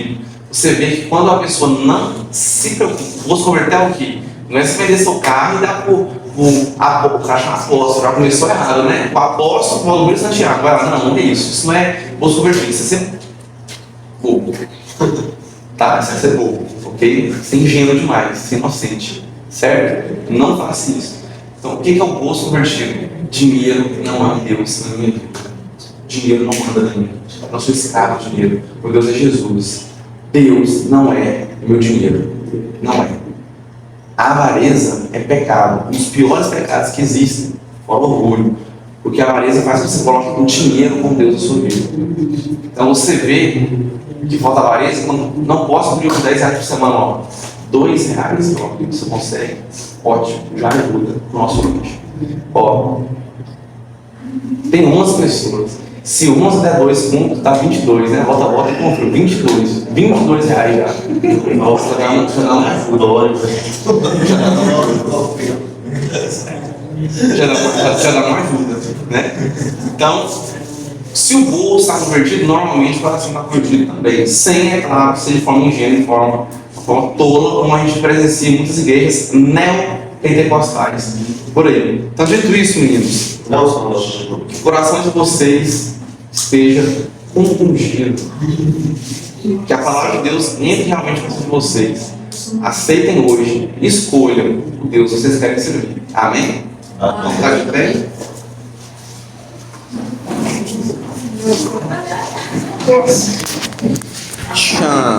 Você vê que quando a pessoa não se preocupa, vou se converter ao quê? Não é se vender seu carro e dar o caixa apóstolo, já começou errado, né? O apóstolo, o Paulo Santiago, vai lá, não é isso não é vou se converter, isso é ser bobo. Tá, isso é ser bobo. Ok? Ser ingênuo demais, ser inocente, certo? Não faça isso. Então, o que é o bolso convertido? Dinheiro não é Deus na minha vida. Dinheiro não manda na minha vida. Eu não sou escravo de dinheiro. Meu Deus é Jesus. Deus não é meu dinheiro. Não é. A avareza é pecado. Um dos piores pecados que existem. Fora o orgulho. Porque a avareza faz com que você coloque o dinheiro com Deus na sua vida. Então, você vê que falta avareza, quando não posso pedir uns R$10 por semana, ó. R$2, ó, que você consegue, ótimo, já ajuda o nosso lanche. Ó, tem 11 pessoas. Se 11 der 2 pontos, dá 22, né? Volta e comprou 22. R$22 já. Nossa, já dá uma ajuda. Já dá uma ajuda, né? Então, se o bolso está convertido, normalmente o coração está convertido também. Sem, é claro, ser de forma ingênua, de forma tola, como a gente presencia em muitas igrejas neopentecostais. Por aí. Então, dito isso, meninos, Não são nossos. que o coração de vocês esteja compungido. Que a palavra de Deus entre realmente no coração de vocês. Aceitem hoje, escolham o Deus que vocês querem servir. Amém? Vamos ficar de pé? Tchau.